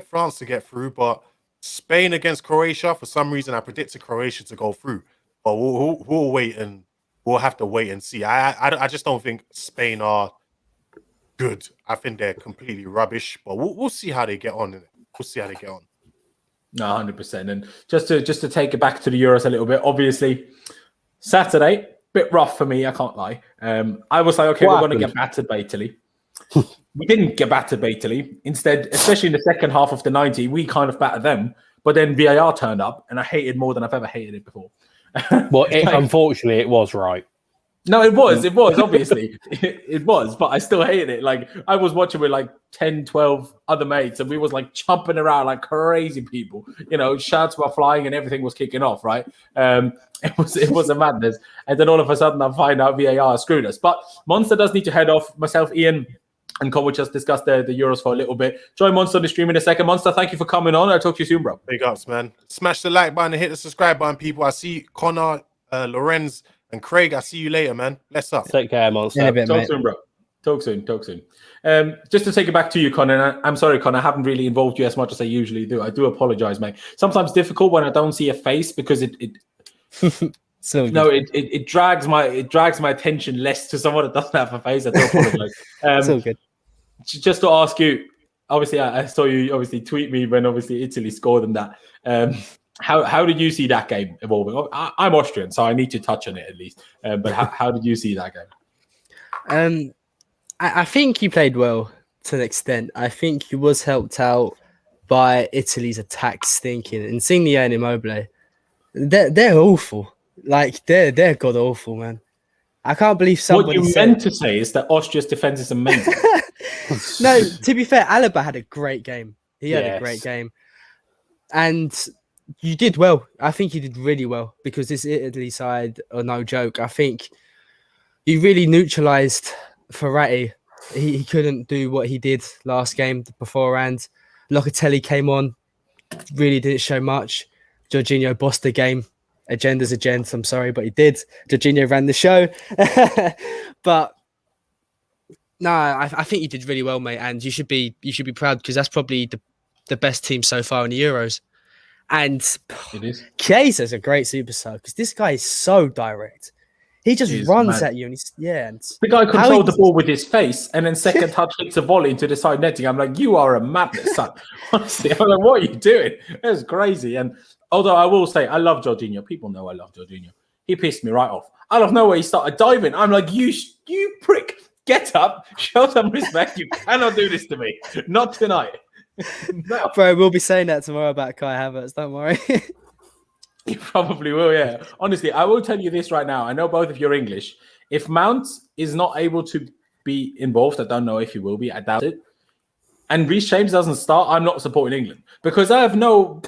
France to get through, but Spain against Croatia, for some reason, I predicted Croatia to go through. But we'll wait and we'll have to wait and see. I just don't think Spain are good. I think they're completely rubbish. But we'll see how they get on. We'll see how they get on. No, 100%. And just to take it back to the Euros a little bit, obviously, Saturday, bit rough for me, I can't lie. I was like, okay, we're going to get battered by Italy. We didn't get battered by Italy. Instead, especially in the second half of the 90, we kind of battered them. But then VAR turned up, and I hated more than I've ever hated it before. Well, unfortunately, it was right. No, it was, obviously. It was, but I still hated it. Like, I was watching with like 10, 12 other mates, and we was like jumping around like crazy people. You know, shouts were flying and everything was kicking off, right? It was a madness. And then all of a sudden I find out VAR screwed us. But Monster does need to head off. Myself, Ian, and Cole will just discuss the Euros for a little bit. Join Monster on the stream in a second. Monster, thank you for coming on. I'll talk to you soon, bro. Big ups, man. Smash the like button and hit the subscribe button, people. I see Connor, Laurenz, and Craig. I see you later, man. Bless up. Take care, Monster. In a bit, Talk mate. soon, bro. Talk soon. Just to take it back to you, Connor. I'm sorry, Connor. I haven't really involved you as much as I usually do. I do apologize, mate. Sometimes difficult when I don't see a face because it drags my attention less to someone that doesn't have a face. I do apologize. It's all good. Just to ask you, obviously, I saw you obviously tweet me when obviously Italy scored and that. How did you see that game evolving? I'm Austrian, so I need to touch on it at least. But how did you see that game? I think he played well to an extent. I think he was helped out by Italy's attack stinking. Insigne and Immobile, they're awful. Like they're god awful, man. I can't believe somebody What you meant to say is that Austria's defense is amazing. No, to be fair, Alaba had a great game. He had Yes. a great game. And you did well. I think you did really well because this Italy side are no joke. I think you really neutralised Ferrati. He couldn't do what he did last game beforehand. Locatelli came on, really didn't show much. Jorginho bossed the game. Agenda's agenda, I'm sorry, but he did. Jorginho ran the show. But no, I think you did really well, mate, and you should be proud because that's probably the best team so far in the Euros. And It is. Chiesa's a great super sub because this guy is so direct. He just He's runs mad. at you, and The guy controlled the ball with his face, and then second touch hits a volley into the side netting. I'm like, you are a madness, son. Honestly, I'm like, what are you doing? It's crazy. And although I will say, I love Jorginho. People know I love Jorginho. He pissed me right off. Out of nowhere, he started diving. I'm like, you prick, get up, show some respect. You cannot do this to me. Not tonight. No. Bro, we'll be saying that tomorrow about Kai Havertz. Don't worry. You probably will, yeah. Honestly, I will tell you this right now. I know both of you are English. If Mount is not able to be involved, I don't know if he will be. I doubt it. And Reece James doesn't start, I'm not supporting England. Because I have no...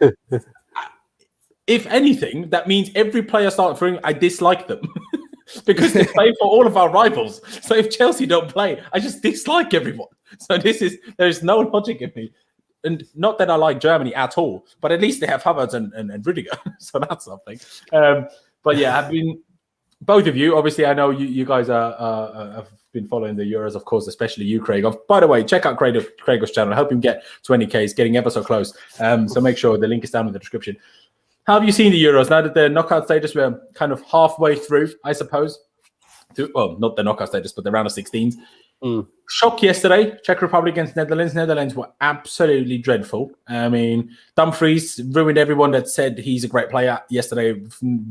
If anything, that means every player starting for England, I dislike them. Because they play for all of our rivals. So if Chelsea don't play, I just dislike everyone. So there's no logic in me. And not that I like Germany at all, but at least they have Havertz and Rudiger, so that's something. But yeah, I've been both of you. Obviously, I know you guys have been following the Euros, of course, especially you, Craig. By the way, check out Craig's channel. Help him get 20K. He's getting ever so close. So make sure the link is down in the description. How have you seen the Euros now that the knockout stages were kind of halfway through? I suppose. Well, not the knockout stages, but the round of 16s. Shock yesterday, Czech Republic against Netherlands. Netherlands were absolutely dreadful. I mean, Dumfries ruined everyone that said he's a great player yesterday.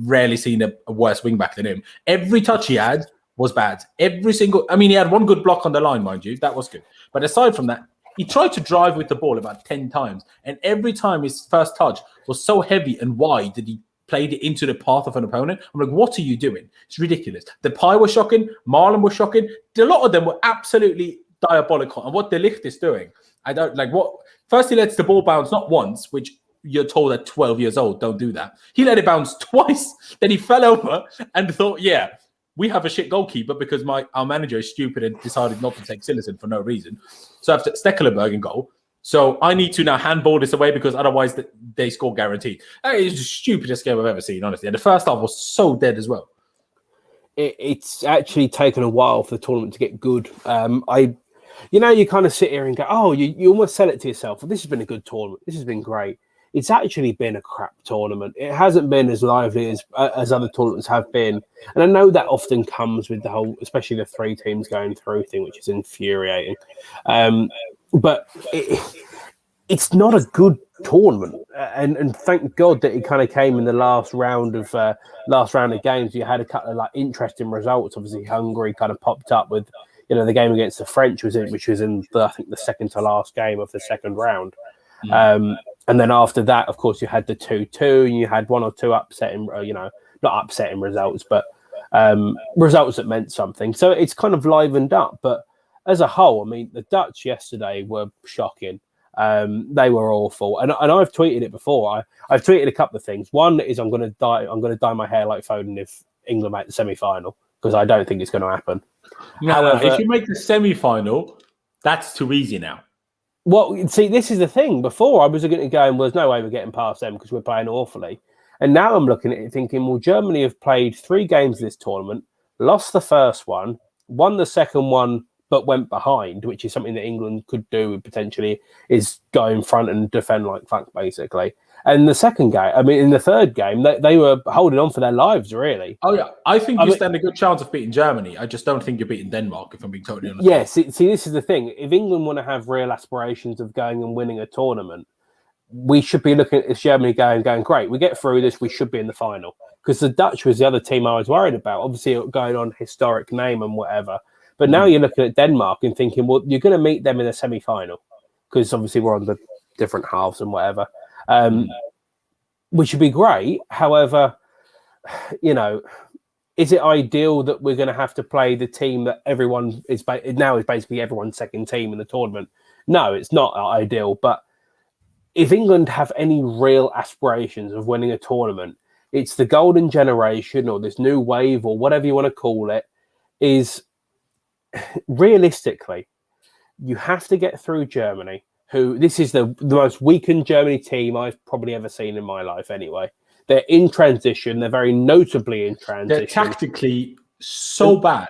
Rarely seen a worse wing back than him. Every touch he had was bad. He had one good block on the line, mind you. That was good. But aside from that, He tried to drive with the ball about 10 times, and every time his first touch was so heavy and wide that he played it into the path of an opponent. I'm like, what are you doing? It's ridiculous. Depay was shocking. Marlon was shocking. A lot of them were absolutely diabolical. And what De Ligt is doing, I don't like what. First, he lets the ball bounce not once, which you're told at 12 years old, don't do that. He let it bounce twice. Then he fell over and thought, yeah, we have a shit goalkeeper because our manager is stupid and decided not to take Cillessen for no reason. So I have Stekelenburg in goal. So I need to now handball this away because otherwise they score guaranteed. It's the stupidest game I've ever seen, honestly. And the first half was so dead as well. It's actually taken a while for the tournament to get good. You kind of sit here and go, oh, you almost sell it to yourself. Well, this has been a good tournament. This has been great. It's actually been a crap tournament. It hasn't been as lively as other tournaments have been. And I know that often comes with the whole, especially the 3 teams going through thing, which is infuriating. But it's not a good tournament. And thank God that it kind of came in the last round of games. You had a couple of interesting results. Obviously, Hungary kind of popped up with, the game against the French which was in I think the second to last game of the second round. And then after that, of course, you had the 2-2, and you had 1 or 2 upsetting, not upsetting results, but results that meant something. So it's kind of livened up. But as a whole, I mean, the Dutch yesterday were shocking. They were awful, and I've tweeted it before. I've tweeted a couple of things. One is I'm going to dye my hair like Foden if England make the semi-final, because I don't think it's going to happen. However, if you make the semi-final, that's too easy now. Well, see, this is the thing. Before, I was going to go, well, there's no way we're getting past them because we're playing awfully. And now I'm looking at it thinking, well, Germany have played 3 games this tournament, lost the first one, won the second one, but went behind, which is something that England could do potentially, is go in front and defend like fuck, basically. And the second game, in the third game, they were holding on for their lives, really. Oh, yeah. I think you stand a good chance of beating Germany. I just don't think you're beating Denmark, if I'm being totally honest. Yeah, see, this is the thing. If England want to have real aspirations of going and winning a tournament, we should be looking at this Germany going, great, we get through this, we should be in the final. Because the Dutch was the other team I was worried about. Obviously, going on historic name and whatever. But now you're looking at Denmark and thinking, well, you're going to meet them in a semi-final. Because obviously we're on the different halves and whatever. Which would be great. However, is it ideal that we're going to have to play the team that everyone is now is basically everyone's second team in the tournament? No, it's not ideal. But if England have any real aspirations of winning a tournament, it's the golden generation or this new wave or whatever you want to call it, is realistically, you have to get through Germany. This is the most weakened Germany team I've probably ever seen in my life anyway. They're in transition. They're very notably in transition. They're tactically so bad.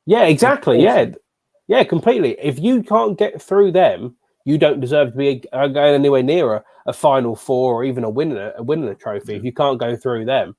Yeah, exactly. Yeah, completely. If you can't get through them, you don't deserve to be going anywhere near a Final Four or even a winning a trophy. If you can't go through them.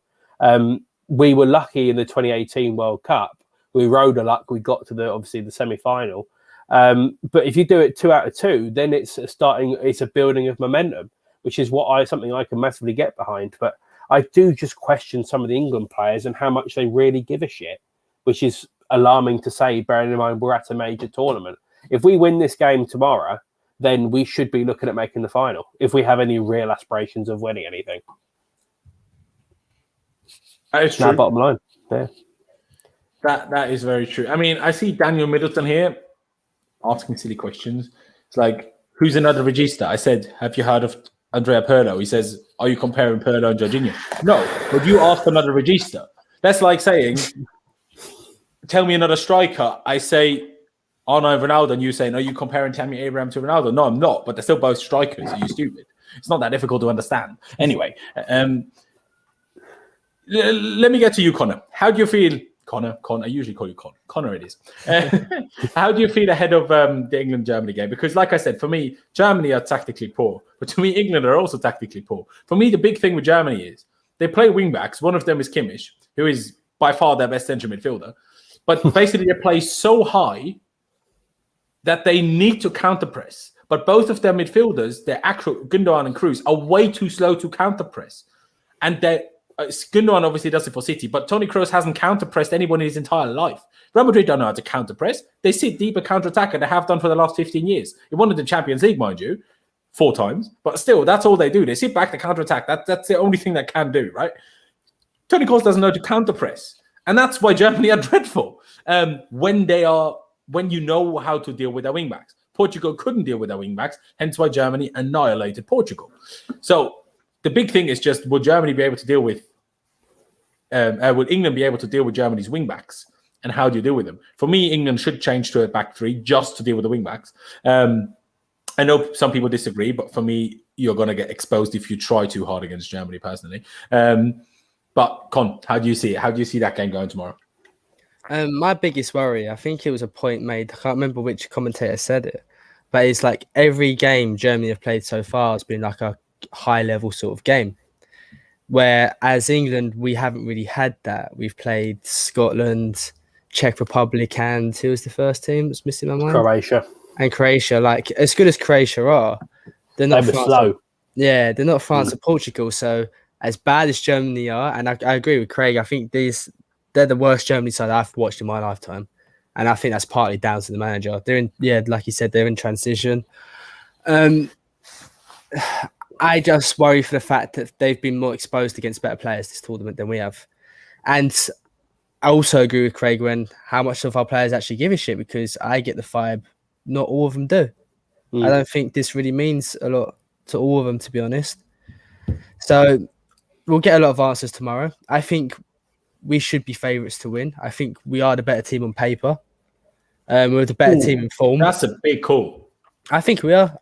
We were lucky in the 2018 World Cup. We rode a luck. We got to the semi-final. But if you do it 2 out of 2, then it's a building of momentum, which is something I can massively get behind. But I do just question some of the England players and how much they really give a shit, which is alarming to say, bearing in mind we're at a major tournament. If we win this game tomorrow, then we should be looking at making the final if we have any real aspirations of winning anything. That is true. Bottom line. Yeah. That is very true. I see Daniel Middleton here asking silly questions. It's like, who's another regista? I said, have you heard of Andrea Pirlo? He says, are you comparing Pirlo and Jorginho? No, but you ask another regista. That's like saying, tell me another striker. I say, Arno and Ronaldo, and you say, are you comparing Tammy Abraham to Ronaldo? No, I'm not, but they're still both strikers. Are you stupid? It's not that difficult to understand. Anyway, let me get to you, Connor. How do you feel? Connor, I usually call you Connor. Connor it is. How do you feel ahead of the England-Germany game? Because like I said, for me, Germany are tactically poor. But to me, England are also tactically poor. For me, the big thing with Germany is they play wing-backs. One of them is Kimmich, who is by far their best central midfielder. But basically, they play so high that they need to counter-press. But both of their midfielders, their actual Gundogan and Kroos, are way too slow to counter-press. And they're Gundogan obviously does it for City, but Toni Kroos hasn't counter-pressed anyone in his entire life. Real Madrid don't know how to counter-press. They sit deep and counter-attack, and they have done for the last 15 years. They won the Champions League, mind you, 4 times, but still, that's all they do. They sit back, they counter-attack. That's the only thing they can do, right? Toni Kroos doesn't know how to counter-press, and that's why Germany are dreadful when you know how to deal with their wing-backs. Portugal couldn't deal with their wing-backs, hence why Germany annihilated Portugal. So the big thing is just, will Germany be able to deal with will England be able to deal with Germany's wing-backs, and how do you deal with them? For me, England should change to a back 3 just to deal with the wing-backs. I know some people disagree, but for me, you're going to get exposed if you try too hard against Germany, personally. But Con, how do you see it? How do you see that game going tomorrow? My biggest worry, I think it was a point made, I can't remember which commentator said it, but it's like every game Germany have played so far has been like a high-level sort of game. Whereas England, we haven't really had that. We've played Scotland, Czech Republic, and who was the first team that's missing my mind? Croatia. And Croatia, like, as good as Croatia are, they're not They were slow. Yeah, they're not France or Portugal. So as bad as Germany are, and I agree with Craig, I think they're the worst Germany side I've watched in my lifetime. And I think that's partly down to the manager. They're in, like you said, they're in transition. I just worry for the fact that they've been more exposed against better players this tournament than we have. And I also agree with Craig when how much of our players actually give a shit, because I get the vibe not all of them do. I don't think this really means a lot to all of them, to be honest. So we'll get a lot of answers tomorrow. I think we should be favourites to win. I think we are the better team on paper. We're the better team in form. That's a big call. I think we are.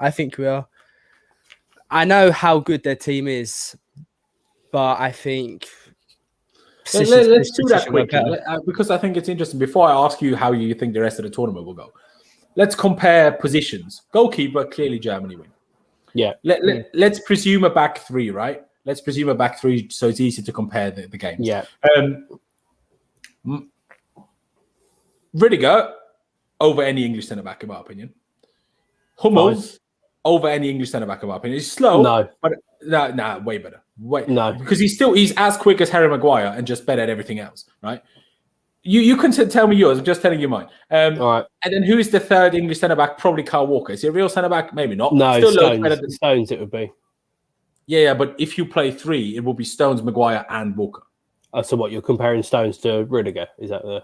I know how good their team is, but I think... Let's do that quickly, because I think it's interesting. Before I ask you how you think the rest of the tournament will go, let's compare positions. Goalkeeper, clearly Germany win. Yeah. Let's presume a back 3, right? Let's presume a back 3 so it's easy to compare the games. Yeah. Rudiger over any English centre-back, in my opinion. Hummels over any English centre-back, in my opinion. He's slow, but way better. No, because he's as quick as Harry Maguire and just better at everything else, right? You can tell me yours. I'm just telling you mine. All right. And then who is the third English centre-back? Probably Kyle Walker. Is he a real centre-back? Maybe not. No, still Stones. Better than Stones it would be. Yeah, but if you play 3, it will be Stones, Maguire, and Walker. So what, you're comparing Stones to Rudiger? Is that the...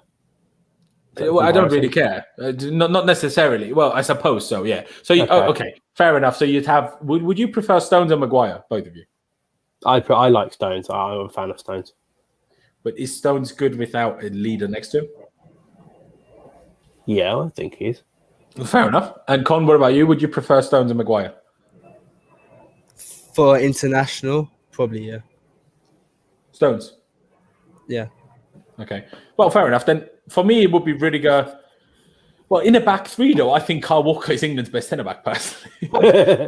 Well, I don't really care. Not necessarily. Well, I suppose so, yeah. So, okay, fair enough. So you'd have... Would you prefer Stones or Maguire, both of you? I like Stones. I'm a fan of Stones. But is Stones good without a leader next to him? Yeah, I think he is. Fair enough. And Con, what about you? Would you prefer Stones or Maguire? For international, probably, yeah. Stones? Yeah. Okay. Well, fair enough. Then for me, it would be Rudiger. Well, in a back 3, though, I think Kyle Walker is England's best centre-back, personally.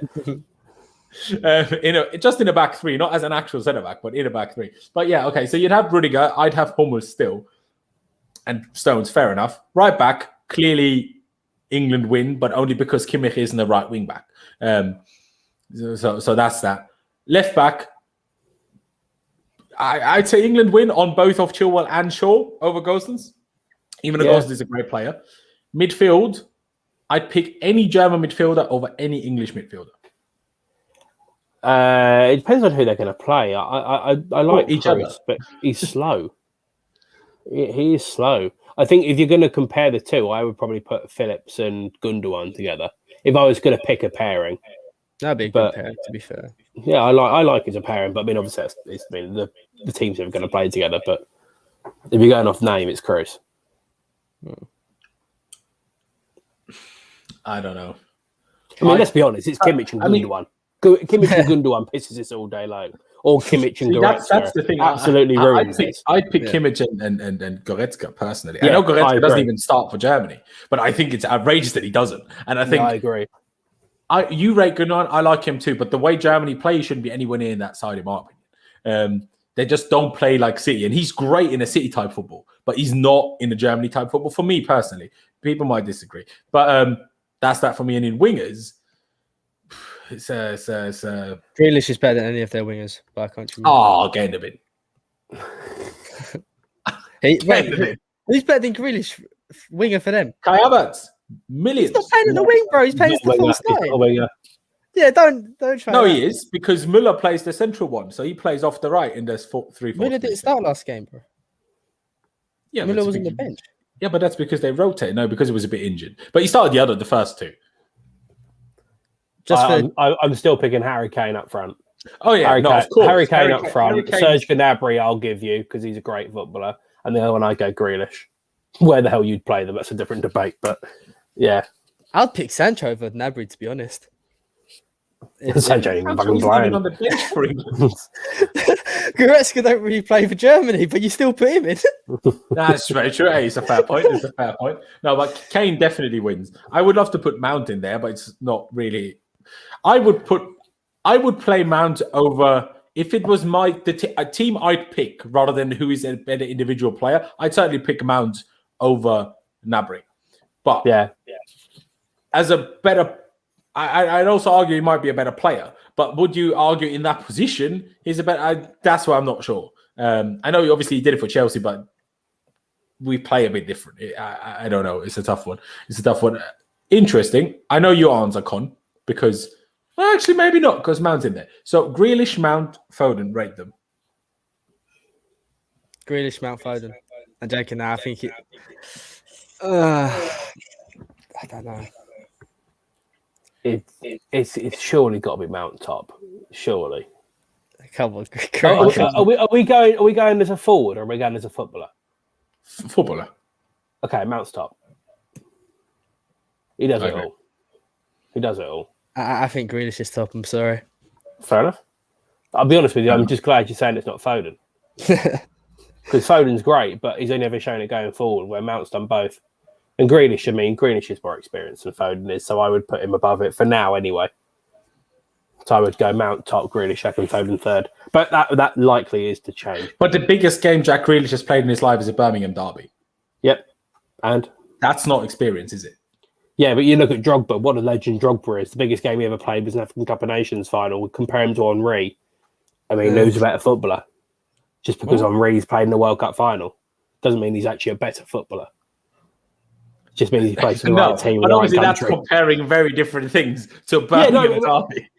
Just in a back 3, not as an actual centre-back, but in a back 3. But yeah, okay. So you'd have Rudiger. I'd have Hummels still. And Stones, fair enough. Right back, clearly England win, but only because Kimmich isn't a right wing back. So that's that. Left back, I'd say England win on both of Chilwell and Shaw over Gosens, even though Gosens is a great player. Midfield, I'd pick any German midfielder over any English midfielder. It depends on who they're going to play. I like each other, but he's slow. He is slow. I think if you're going to compare the two, I would probably put Phillips and Gundogan together. If I was going to pick a pairing, that'd be a good pairing, to be fair. Yeah, I like it as a pairing, but I mean, obviously, the teams are going to play together. But if you're going off name, it's Kroos. I don't know. I mean, let's be honest. It's Kimmich and Gundogan. Kimmich and Gundogan pisses us all day long. Or Kimmich and Goretzka. That's the thing. Absolutely ruins it. I'd pick Kimmich and Goretzka personally. Yeah, I know Goretzka doesn't even start for Germany, but I think it's outrageous that he doesn't. And I think I agree. You rate Gundogan. I like him too, but the way Germany play, he shouldn't be anywhere near that side, in my opinion. They just don't play like City, and he's great in a City type football, but he's not in a Germany type football. For me personally, people might disagree, but that's that for me. And in wingers, it's Grealish is better than any of their wingers, but I can't remember. Oh, again a bit. Who's better than Grealish winger for them? Kai Havertz, millions. He's not playing on the wing, bro. He's playing as the full starting. Yeah, don't try. No, he is, because Müller plays the central one, so he plays off the right in this 3-4. Müller didn't start last game, bro. Yeah, Müller was on the bench. Yeah, but that's because they rotate. No, because it was a bit injured. But he started the first two. I'm still picking Harry Kane up front. Oh yeah, of course. Harry Kane up front. Serge Gnabry, I'll give you because he's a great footballer. And the other one, I go Grealish. Where the hell you'd play them? That's a different debate. But yeah, I'd pick Sancho over Gnabry, to be honest. Sancho ain't fucking playing on the bench for England. Goretzka don't really play for Germany, but you still put him in. That's very true. Hey, it's a fair point. No, but Kane definitely wins. I would love to put Mount in there, but it's not really. I would play Mount over if it was a team I'd pick rather than who is a better individual player. I'd certainly pick Mount over Gnabry. But as a better, I'd also argue he might be a better player. But would you argue in that position he's a better? That's why I'm not sure. I know obviously he did it for Chelsea, but we play a bit different. I don't know. It's a tough one. Interesting. I know your answer, Con, because well, actually maybe not because Mount's in there. So Grealish, Mount, Foden, rate them. Grealish, Mount, Foden. I'm joking now. I think it. I don't know. It's surely got to be Mount top. Surely. Come on. Are we going as a forward or are we going as a footballer? Footballer. Okay, Mount's top. He does it all. He does it all. I think Grealish is top. I'm sorry. Fair enough. I'll be honest with you. I'm just glad you're saying it's not Foden. Because Foden's great, but he's only ever shown it going forward, where Mount's done both. And Grealish is more experienced than Foden is, so I would put him above it for now anyway. So I would go Mount top, Grealish second, Foden third. But that likely is to change. But the biggest game Jack Grealish has played in his life is a Birmingham derby. Yep. And? That's not experience, is it? Yeah, but you look at Drogba, what a legend Drogba is. The biggest game he ever played was an African Cup of Nations final. Compare him to Henry. I mean, who's a better footballer? Just because Henry's played in the World Cup final doesn't mean he's actually a better footballer. Just means he plays for the right team. But obviously, that's comparing very different things to Birmingham derby.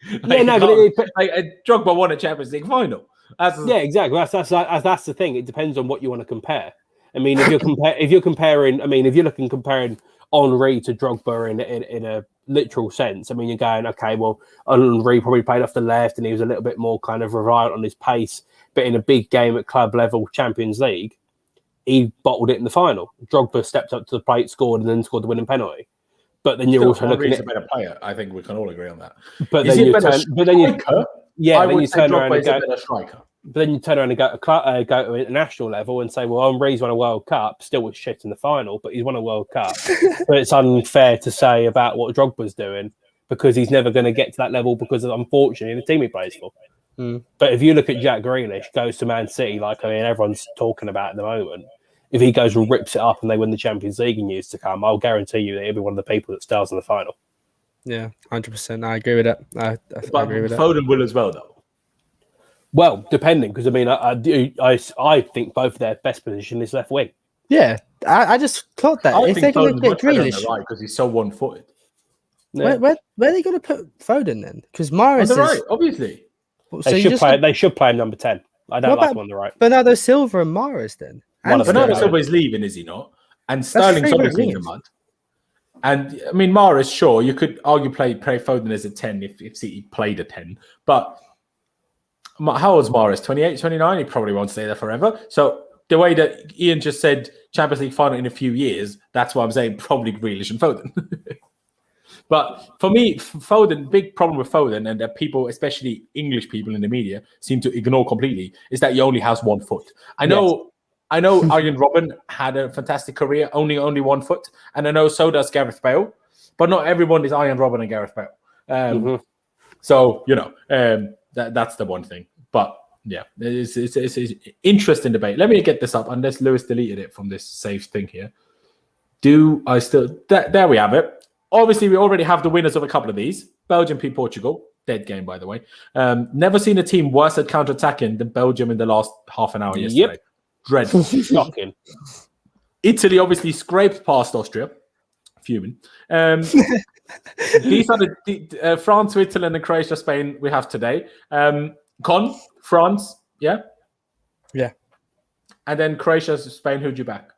Drogba won a Champions League final. Exactly. That's the thing. It depends on what you want to compare. I mean, if you're comparing Henry to Drogba in a literal sense, I mean, you're going, okay, well, Henry probably played off the left and he was a little bit more kind of reliant on his pace, but in a big game at club level, Champions League, he bottled it in the final. Drogba stepped up to the plate, scored, and then scored the winning penalty. But then you're also looking at a better player. I think we can all agree on that. But then you turn around and go, but then you turn around and go to international level and say, well, Henry's won a World Cup, still was shit in the final, but he's won a World Cup. But it's unfair to say about what Drogba's doing because he's never going to get to that level because of, unfortunately, the team he plays for. But if you look at Jack Grealish, goes to Man City, everyone's talking about at the moment. If he goes and rips it up and they win the Champions League in years to come, I'll guarantee you that he'll be one of the people that stars in the final. Yeah, 100%. I agree with that. I agree with that. Foden will as well, though. Well, depending, because I mean, I think both of their best position is left wing. Yeah, I just thought that. If they're going to get Grealish, right, because he's so one-footed. Yeah. Where are they going to put Foden then? Because Mahrez is right, obviously. They should play him number 10. I don't like him on the right. Bernardo Silva and Mahrez then. Bernardo Silva is leaving, is he not? And Sterling's obviously in the mud. And I mean, Mahrez, sure, you could argue play Foden as a 10 if City played a 10. But how old's Mahrez? 28, 29? He probably won't stay there forever. So the way that Ian just said Champions League final in a few years, that's why I'm saying probably Grealish and Foden. But for me, Foden, big problem with Foden, and that people, especially English people in the media, seem to ignore completely, is that he only has 1 foot. I know Arjen Robben had a fantastic career, only 1 foot, and I know so does Gareth Bale, but not everyone is Arjen Robben and Gareth Bale. So, that's the one thing. But yeah, it's an interesting debate. Let me get this up, unless Lewis deleted it from this safe thing here. There we have it. Obviously, we already have the winners of a couple of these. Belgium beat Portugal. Dead game, by the way. Never seen a team worse at counter-attacking than Belgium in the last half an hour yesterday. Dreadful. Shocking. Italy obviously scraped past Austria. Fuming. These are the France, Switzerland, and Croatia, Spain we have today. France, yeah? Yeah. And then Croatia, Spain, who'd you back?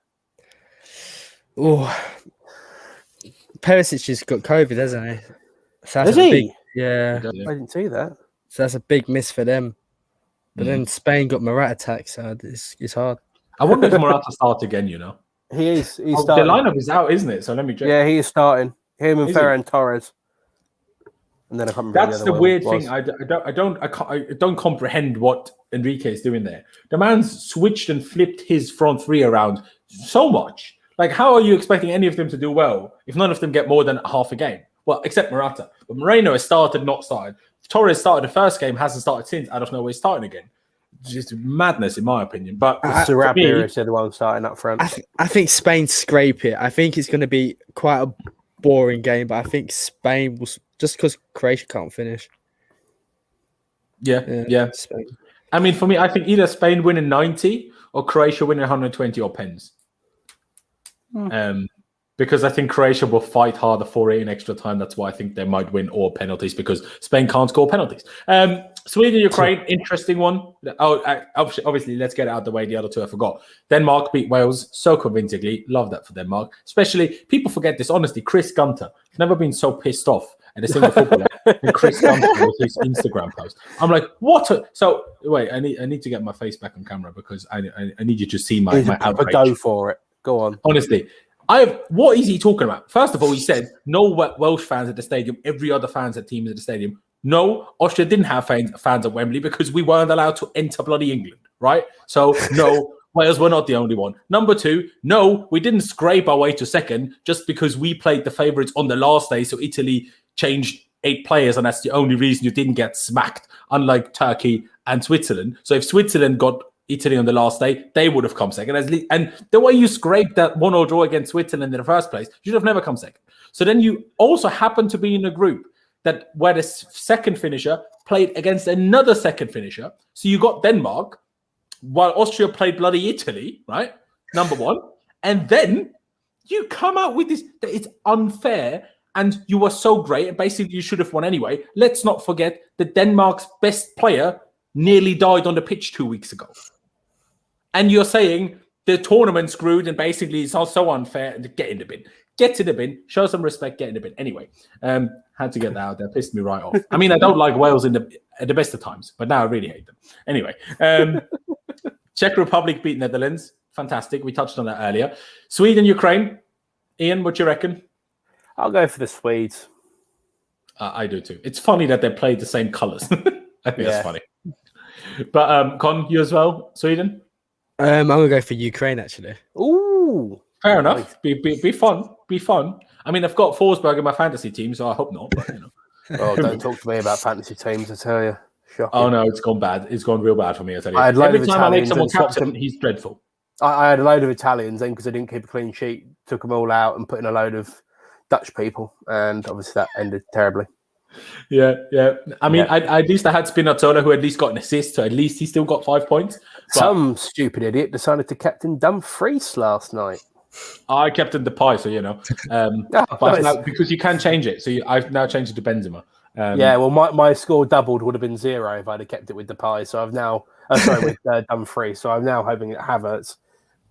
Oh, Perisic just got COVID, hasn't he? So Has he? Yeah. I didn't see that. So that's a big miss for them. But then Spain got Morata attack, so it's hard. I wonder if Morata starts again, you know. He is. He's the starting. lineup is out, isn't it? So let me check. Yeah, he is starting. Him and Is Ferran Torres. And then I can't remember. That's the weird thing. I don't comprehend what Enrique is doing there. The man's switched and flipped his front three around so much. Like, how are you expecting any of them to do well if none of them get more than half a game? Well, except Morata. But Marina has started, not started. Torres started the first game, hasn't started since. Out of nowhere, he's starting again. Just madness, in my opinion. But Sarabia is the one starting up front. I think Spain scrape it. I think it's going to be quite a boring game, but I think Spain will, just because Croatia can't finish. Yeah. Spain. I mean, for me, I think either Spain winning 90 or Croatia winning 120 or pens. Because I think Croatia will fight harder for it in extra time. That's why I think they might win all penalties, because Spain can't score penalties. Sweden, Ukraine, interesting one. Obviously, let's get it out of the way. The other two I forgot. Denmark beat Wales so convincingly. Love that for Denmark. Especially, people forget this. Honestly, Chris Gunter. I've never been so pissed off at a single footballer than Chris Gunter with his Instagram post. I'm like, what? So wait, I need to get my face back on camera because I need you to see my outrage. Go for it. Go on. Honestly. What is he talking about? First of all, he said no Welsh fans at the stadium, every other fans at teams at the stadium. No, Austria didn't have fans at Wembley because we weren't allowed to enter bloody England, right? So, no, Wales were not the only one. Number two, no, we didn't scrape our way to second just because we played the favourites on the last day, so Italy changed 8 players, and that's the only reason you didn't get smacked, unlike Turkey and Switzerland. So if Switzerland got Italy on the last day, they would have come second. And the way you scraped that 1-1 draw against Switzerland in the first place, you should have never come second. So then you also happen to be in a group where the second finisher played against another second finisher. So you got Denmark, while Austria played bloody Italy, right? Number one. And then you come out with this, that it's unfair and you were so great and basically you should have won anyway. Let's not forget that Denmark's best player nearly died on the pitch 2 weeks ago. And you're saying the tournament screwed and basically it's all so unfair. Get in the bin. Get to the bin. Show some respect. Get in the bin. Anyway, had to get that out there. Pissed me right off. I mean, I don't like Wales at the best of times, but now I really hate them. Anyway, Czech Republic beat Netherlands. Fantastic. We touched on that earlier. Sweden, Ukraine. Ian, what do you reckon? I'll go for the Swedes. I do too. It's funny that they played the same colours. I think that's funny. But Con, you as well? Sweden? I'm gonna go for Ukraine actually. Ooh, fair enough. Be fun. Be fun. I mean, I've got Forsberg in my fantasy team, so I hope not. But, you know. Oh, don't talk to me about fantasy teams. I tell you. Shocking. Oh no, it's gone bad. It's gone real bad for me. I tell you. Every time I make someone captain, he's dreadful. I had a load of Italians then because I didn't keep a clean sheet. Took them all out and put in a load of Dutch people, and obviously that ended terribly. Yeah. I mean, at least I had Spinazzola, who at least got an assist, so at least he still got 5 points. But some stupid idiot decided to captain Dumfries last night. I captained the pie, so you know. But now, because you can change it, so I've now changed it to Benzema. Well, my score doubled would have been 0 if I'd have kept it with the pie. So I've now, with Dumfries. So I'm now hoping that Havertz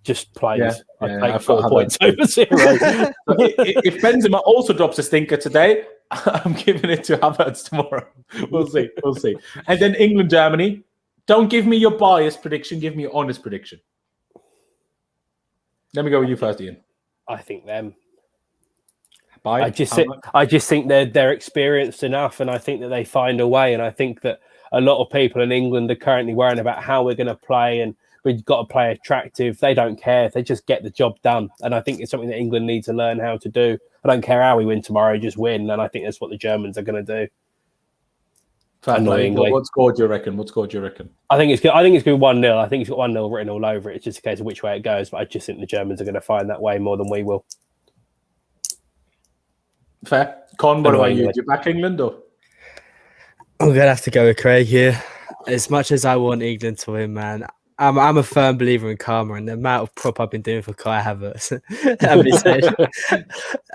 just plays. I take 4 points over 0. If Benzema also drops a stinker today, I'm giving it to Havertz tomorrow. We'll see. And then England, Germany. Don't give me your biased prediction. Give me your honest prediction. Let me go with you first, Ian. I think them. I just think they're experienced enough, and I think that they find a way. And I think that a lot of people in England are currently worrying about how we're going to play, and we've got to play attractive. They don't care. They just get the job done. And I think it's something that England needs to learn how to do. I don't care how we win tomorrow, just win. And I think that's what the Germans are going to do. Annoyingly. What score do you reckon? I think it's good. I think it's going to be 1-0. I think it's got 1-0 written all over it. It's just a case of which way it goes. But I just think the Germans are going to find that way more than we will. Fair. Con, what about you? Do you back England or? I'm gonna have to go with Craig here. As much as I want England to win, man, I'm a firm believer in karma, and the amount of prop I've been doing for Kai Havertz.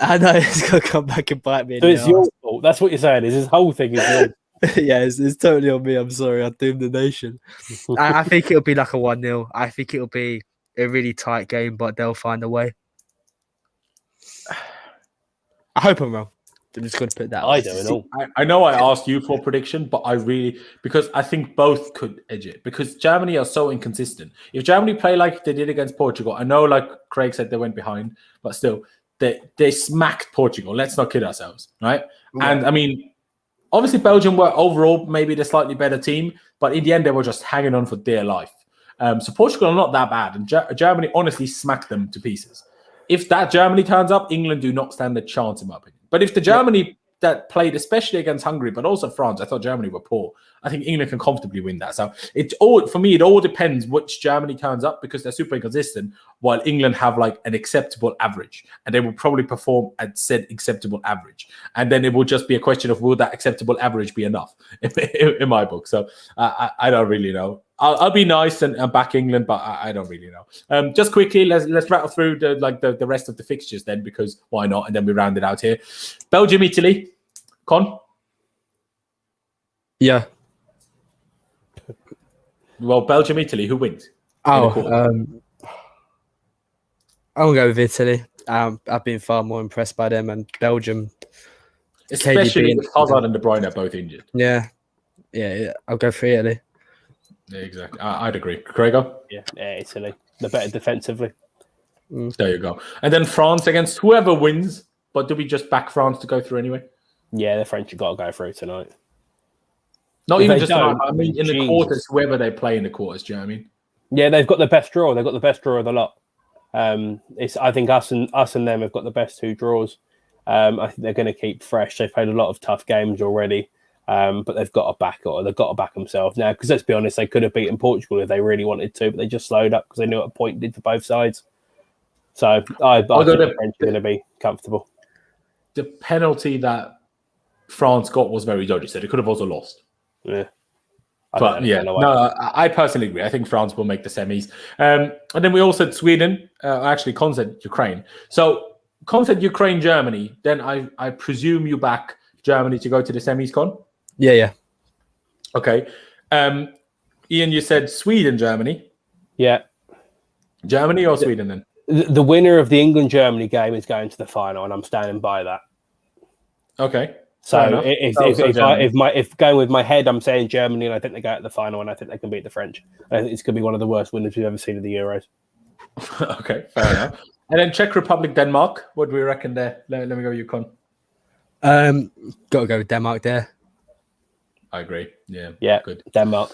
I know it's gonna come back and bite me. So it's your fault. That's what you're saying. Is this whole thing is your yeah, it's totally on me. I'm sorry. I doomed the nation. I think it'll be like a 1-0. I think it'll be a really tight game, but they'll find a way. I hope I'm wrong. I'm just going to put that. I don't know. I know I asked you for a prediction, but because I think both could edge it, because Germany are so inconsistent. If Germany play like they did against Portugal, I know, like Craig said, they went behind, but still, they smacked Portugal. Let's not kid ourselves, right? Yeah. And I mean, obviously, Belgium were overall maybe the slightly better team, but in the end, they were just hanging on for dear life. So Portugal are not that bad, and Germany honestly smacked them to pieces. If that Germany turns up, England do not stand a chance, in my opinion. But if the Germany that played, especially against Hungary, but also France, I thought Germany were poor. I think England can comfortably win that. So it all depends which Germany turns up, because they're super inconsistent, while England have like an acceptable average, and they will probably perform at said acceptable average. And then it will just be a question of, will that acceptable average be enough in my book? So I don't really know. I'll be nice and back England, but I don't really know. Just quickly, let's rattle through the rest of the fixtures then, because why not? And then we round it out here. Belgium, Italy. Con? Yeah. Well, Belgium, Italy, who wins? I'm going to go with Italy. I've been far more impressed by them, and Belgium. Especially with Hazard and De Bruyne are both injured. Yeah. I'll go for Italy. Yeah, exactly. I'd agree. Gregor? Yeah, Italy. They're better defensively. There you go. And then France against whoever wins. But do we just back France to go through anyway? Yeah, the French have got to go through tonight. Not even just tonight. I mean, in the quarters, whoever they play in the quarters, do you know what I mean? Yeah, they've got the best draw. They've got the best draw of the lot. I think us and them have got the best two draws. I think they're going to keep fresh. They've played a lot of tough games already. But they've got to back it, or they've got to back themselves now. Because let's be honest, they could have beaten Portugal if they really wanted to, but they just slowed up because they knew what a point did for both sides. So I think the French are going to be comfortable. The penalty that France got was very dodgy, so they could have also lost. Yeah. But yeah, no, I personally agree. I think France will make the semis. And then we also said Sweden. Actually, Con said Ukraine. So Con said Ukraine, Germany. Then I presume you back Germany to go to the semis, Con? Yeah. Okay. Ian, you said Sweden, Germany. Yeah. Germany or Sweden then? The winner of the England-Germany game is going to the final, and I'm standing by that. Okay. So if going with my head, I'm saying Germany, and I think they go at the final, and I think they can beat the French. I think it's going to be one of the worst winners we've ever seen of the Euros. Okay, fair enough. And then Czech Republic, Denmark. What do we reckon there? Let me go with you, Con. Got to go with Denmark there. I agree. Yeah, good. Denmark.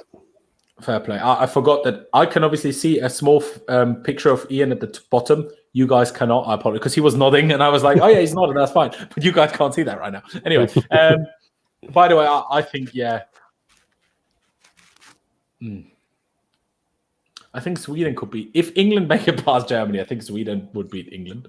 Fair play. I forgot that I can obviously see a small picture of Ian at the bottom. You guys cannot. I apologize, because he was nodding, and I was like, "Oh yeah, he's nodding. That's fine." But you guys can't see that right now. Anyway, by the way, I think I think Sweden could be. If England make it past Germany, I think Sweden would beat England.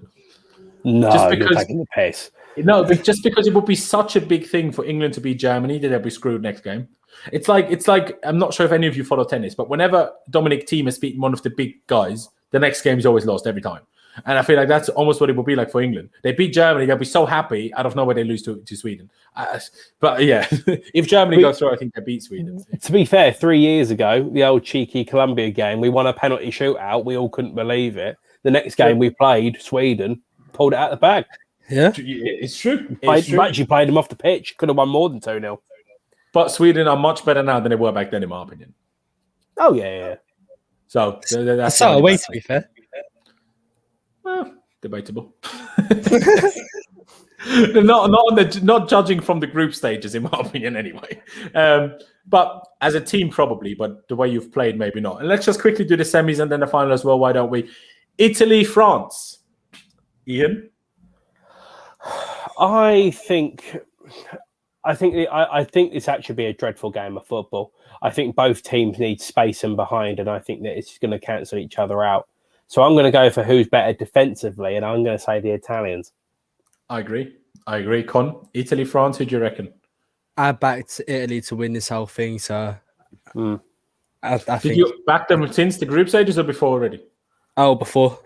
No, just because, you're taking the pace. No, but just because it would be such a big thing for England to beat Germany that they'll be screwed next game. It's like I'm not sure if any of you follow tennis, but whenever Dominic Thiem has beaten one of the big guys, the next game is always lost every time. And I feel like that's almost what it will be like for England. They beat Germany, they'll be so happy. Out of nowhere, they lose to Sweden. But yeah, if Germany goes through, I think they beat Sweden. To be fair, 3 years ago, the old cheeky Colombia game, we won a penalty shootout. We all couldn't believe it. The next game we played, Sweden, pulled it out of the bag. Yeah, it's true. Actually played them off the pitch. Could have won more than 2-0. But Sweden are much better now than they were back then, in my opinion. Oh, yeah. So that's a way, to be fair. Well, debatable. not judging from the group stages, in my opinion, anyway. But as a team, probably. But the way you've played, maybe not. And let's just quickly do the semis and then the final as well. Why don't we? Italy, France. Ian? I think this actually be a dreadful game of football. I think both teams need space and behind, and I think that it's going to cancel each other out. So I'm going to go for who's better defensively, and I'm going to say the Italians. I agree. Con, Italy, France, who do you reckon? I backed Italy to win this whole thing, so I Did think. you back them since the group stages or before already? Oh, before.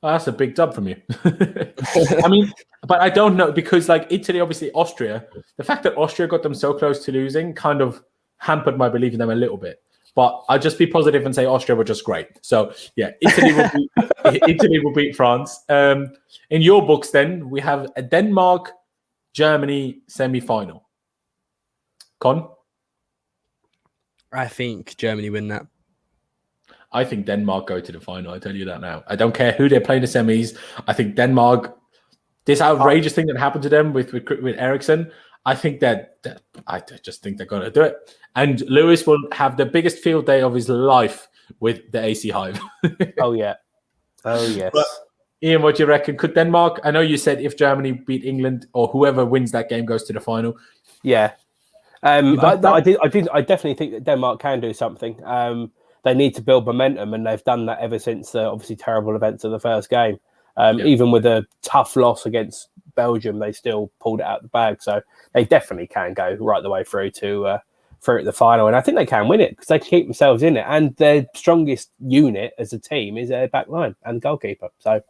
Oh, that's a big dub from you. I mean, but I don't know because like Italy, obviously Austria, the fact that Austria got them so close to losing kind of hampered my belief in them a little bit. But I'll just be positive and say Austria were just great. So yeah, Italy will beat France. In your books, then we have a Denmark-Germany semi-final. Con? I think Germany win that. I think Denmark go to the final. I tell you that now. I don't care who they're playing the semis. I think Denmark. This outrageous thing that happened to them with Eriksen. I think I just think they're going to do it. And Lewis will have the biggest field day of his life with the AC Hive. Oh yeah. Oh yes. But, Ian, what do you reckon? Could Denmark? I know you said if Germany beat England or whoever wins that game goes to the final. Yeah. I definitely think that Denmark can do something. They need to build momentum, and they've done that ever since the obviously terrible events of the first game. Even with a tough loss against Belgium, they still pulled it out the bag. So they definitely can go right the way through to the final, and I think they can win it because they can keep themselves in it. And their strongest unit as a team is their back line and goalkeeper, so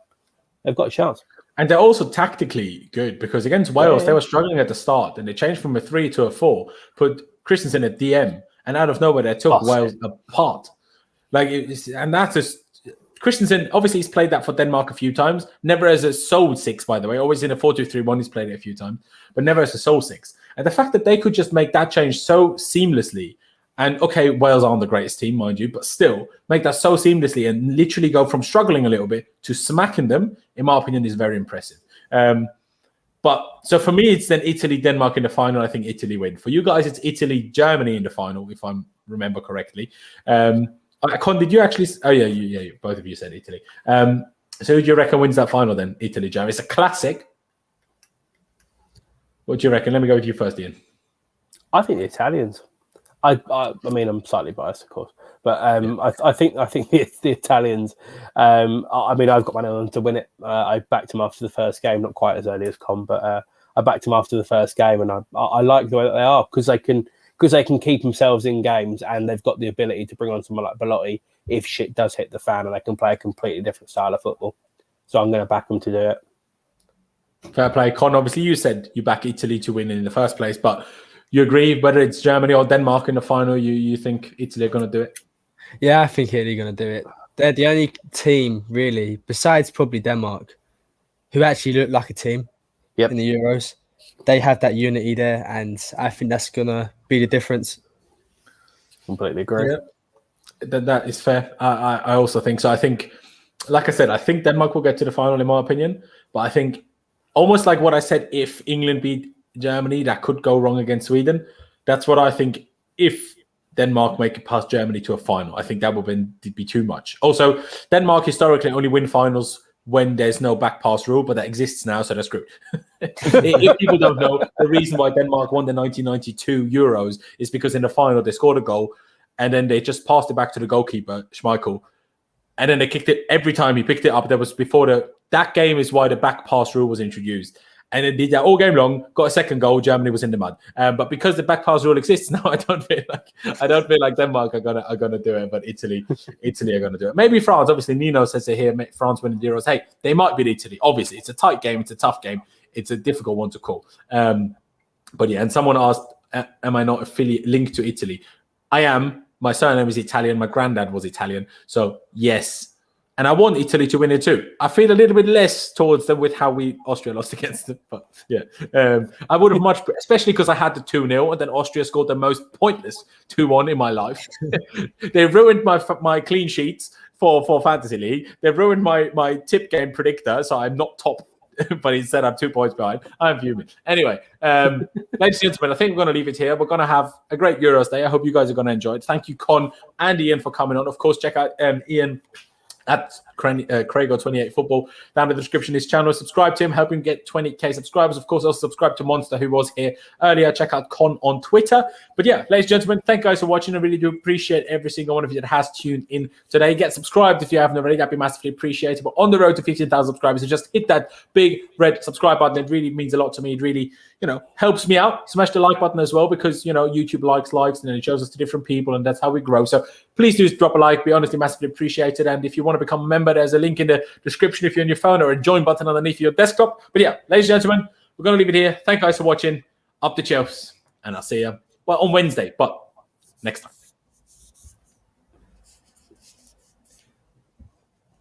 they've got a chance. And they're also tactically good because against Wales, they were struggling at the start and they changed from a 3 to a 4, put Christensen at DM, and out of nowhere, they took Wales apart. And that's just Christensen. Obviously, he's played that for Denmark a few times, never as a sole 6, by the way, always in a 4-2-3-1. He's played it a few times, but never as a sole 6. And the fact that they could just make that change so seamlessly. And okay, Wales aren't the greatest team, mind you, but still make that so seamlessly and literally go from struggling a little bit to smacking them, in my opinion, is very impressive. But so for me, it's then Italy, Denmark in the final. I think Italy win. For you guys, it's Italy, Germany in the final, if I remember correctly. Con, did you actually? Oh yeah, both of you said Italy. So who do you reckon wins that final then? Italy, Germany. It's a classic. What do you reckon? Let me go with you first, Ian. I think the Italians. I mean, I'm slightly biased, of course, but I think the Italians. I mean, I've got my name on to win it. I backed them after the first game, not quite as early as Con, but I backed them after the first game, and I like the way that they are because they can keep themselves in games, and they've got the ability to bring on someone like Belotti if shit does hit the fan, and they can play a completely different style of football. So I'm going to back them to do it. Fair play, Con. Obviously, you said you back Italy to win in the first place, but you agree whether it's Germany or Denmark in the final, you think Italy are going to do it? Yeah, I think Italy are going to do it. They're the only team, really, besides probably Denmark, who actually look like a team in the Euros. They have that unity there, and I think that's going to be the difference. Completely agree. Yeah. That is fair. I also think so. I think, like I said, I think Denmark will get to the final, in my opinion. But I think almost like what I said, if England beat Germany, that could go wrong against Sweden. That's what I think. If Denmark make it past Germany to a final, I think that would be too much. Also, Denmark historically only win finals when there's no back pass rule, but that exists now, so they're screwed. If people don't know, the reason why Denmark won the 1992 Euros is because in the final they scored a goal and then they just passed it back to the goalkeeper, Schmeichel, and then they kicked it every time he picked it up. That was before that game is why the back pass rule was introduced. And they did that all game long, got a second goal, Germany was in the mud. But because the back pass rule exists now, I don't feel like Denmark are gonna do it, but Italy are gonna do it. Maybe France, obviously Nino says it here, France winning the Euros. Hey, they might beat Italy. Obviously, it's a tight game, it's a tough game, it's a difficult one to call. But yeah, and someone asked, am I not affiliate linked to Italy? I am. My surname is Italian, my granddad was Italian. So yes. And I want Italy to win it too. I feel a little bit less towards them with how Austria lost against them. But yeah, I would have much, especially because I had the 2-0 and then Austria scored the most pointless 2-1 in my life. They ruined my clean sheets for Fantasy League. They've ruined my tip game predictor, so I'm not top, but instead I'm 2 points behind. I'm fuming. Anyway, ladies and gentlemen, I think we're going to leave it here. We're going to have a great Euros day. I hope you guys are going to enjoy it. Thank you, Con and Ian, for coming on. Of course, check out Ian at Craig28 Football. Down in the description, his channel. Subscribe to him, help him get 20k subscribers. Of course, also subscribe to Monster, who was here earlier. Check out Con on Twitter. But yeah, ladies and gentlemen, thank you guys for watching. I really do appreciate every single one of you that has tuned in today. Get subscribed if you haven't already. That'd be massively appreciated. We're on the road to 15,000 subscribers. So just hit that big red subscribe button. It really means a lot to me. It really, helps me out. Smash the like button as well, because, YouTube likes, and then it shows us to different people, and that's how we grow. So please do drop a like. Be honestly massively appreciated. And if you want to become a member, there's a link in the description if you're on your phone, or a join button underneath your desktop. But yeah, ladies and gentlemen, we're going to leave it here. Thank you guys for watching. Up the Chelsea. And I'll see you on Wednesday, but next time.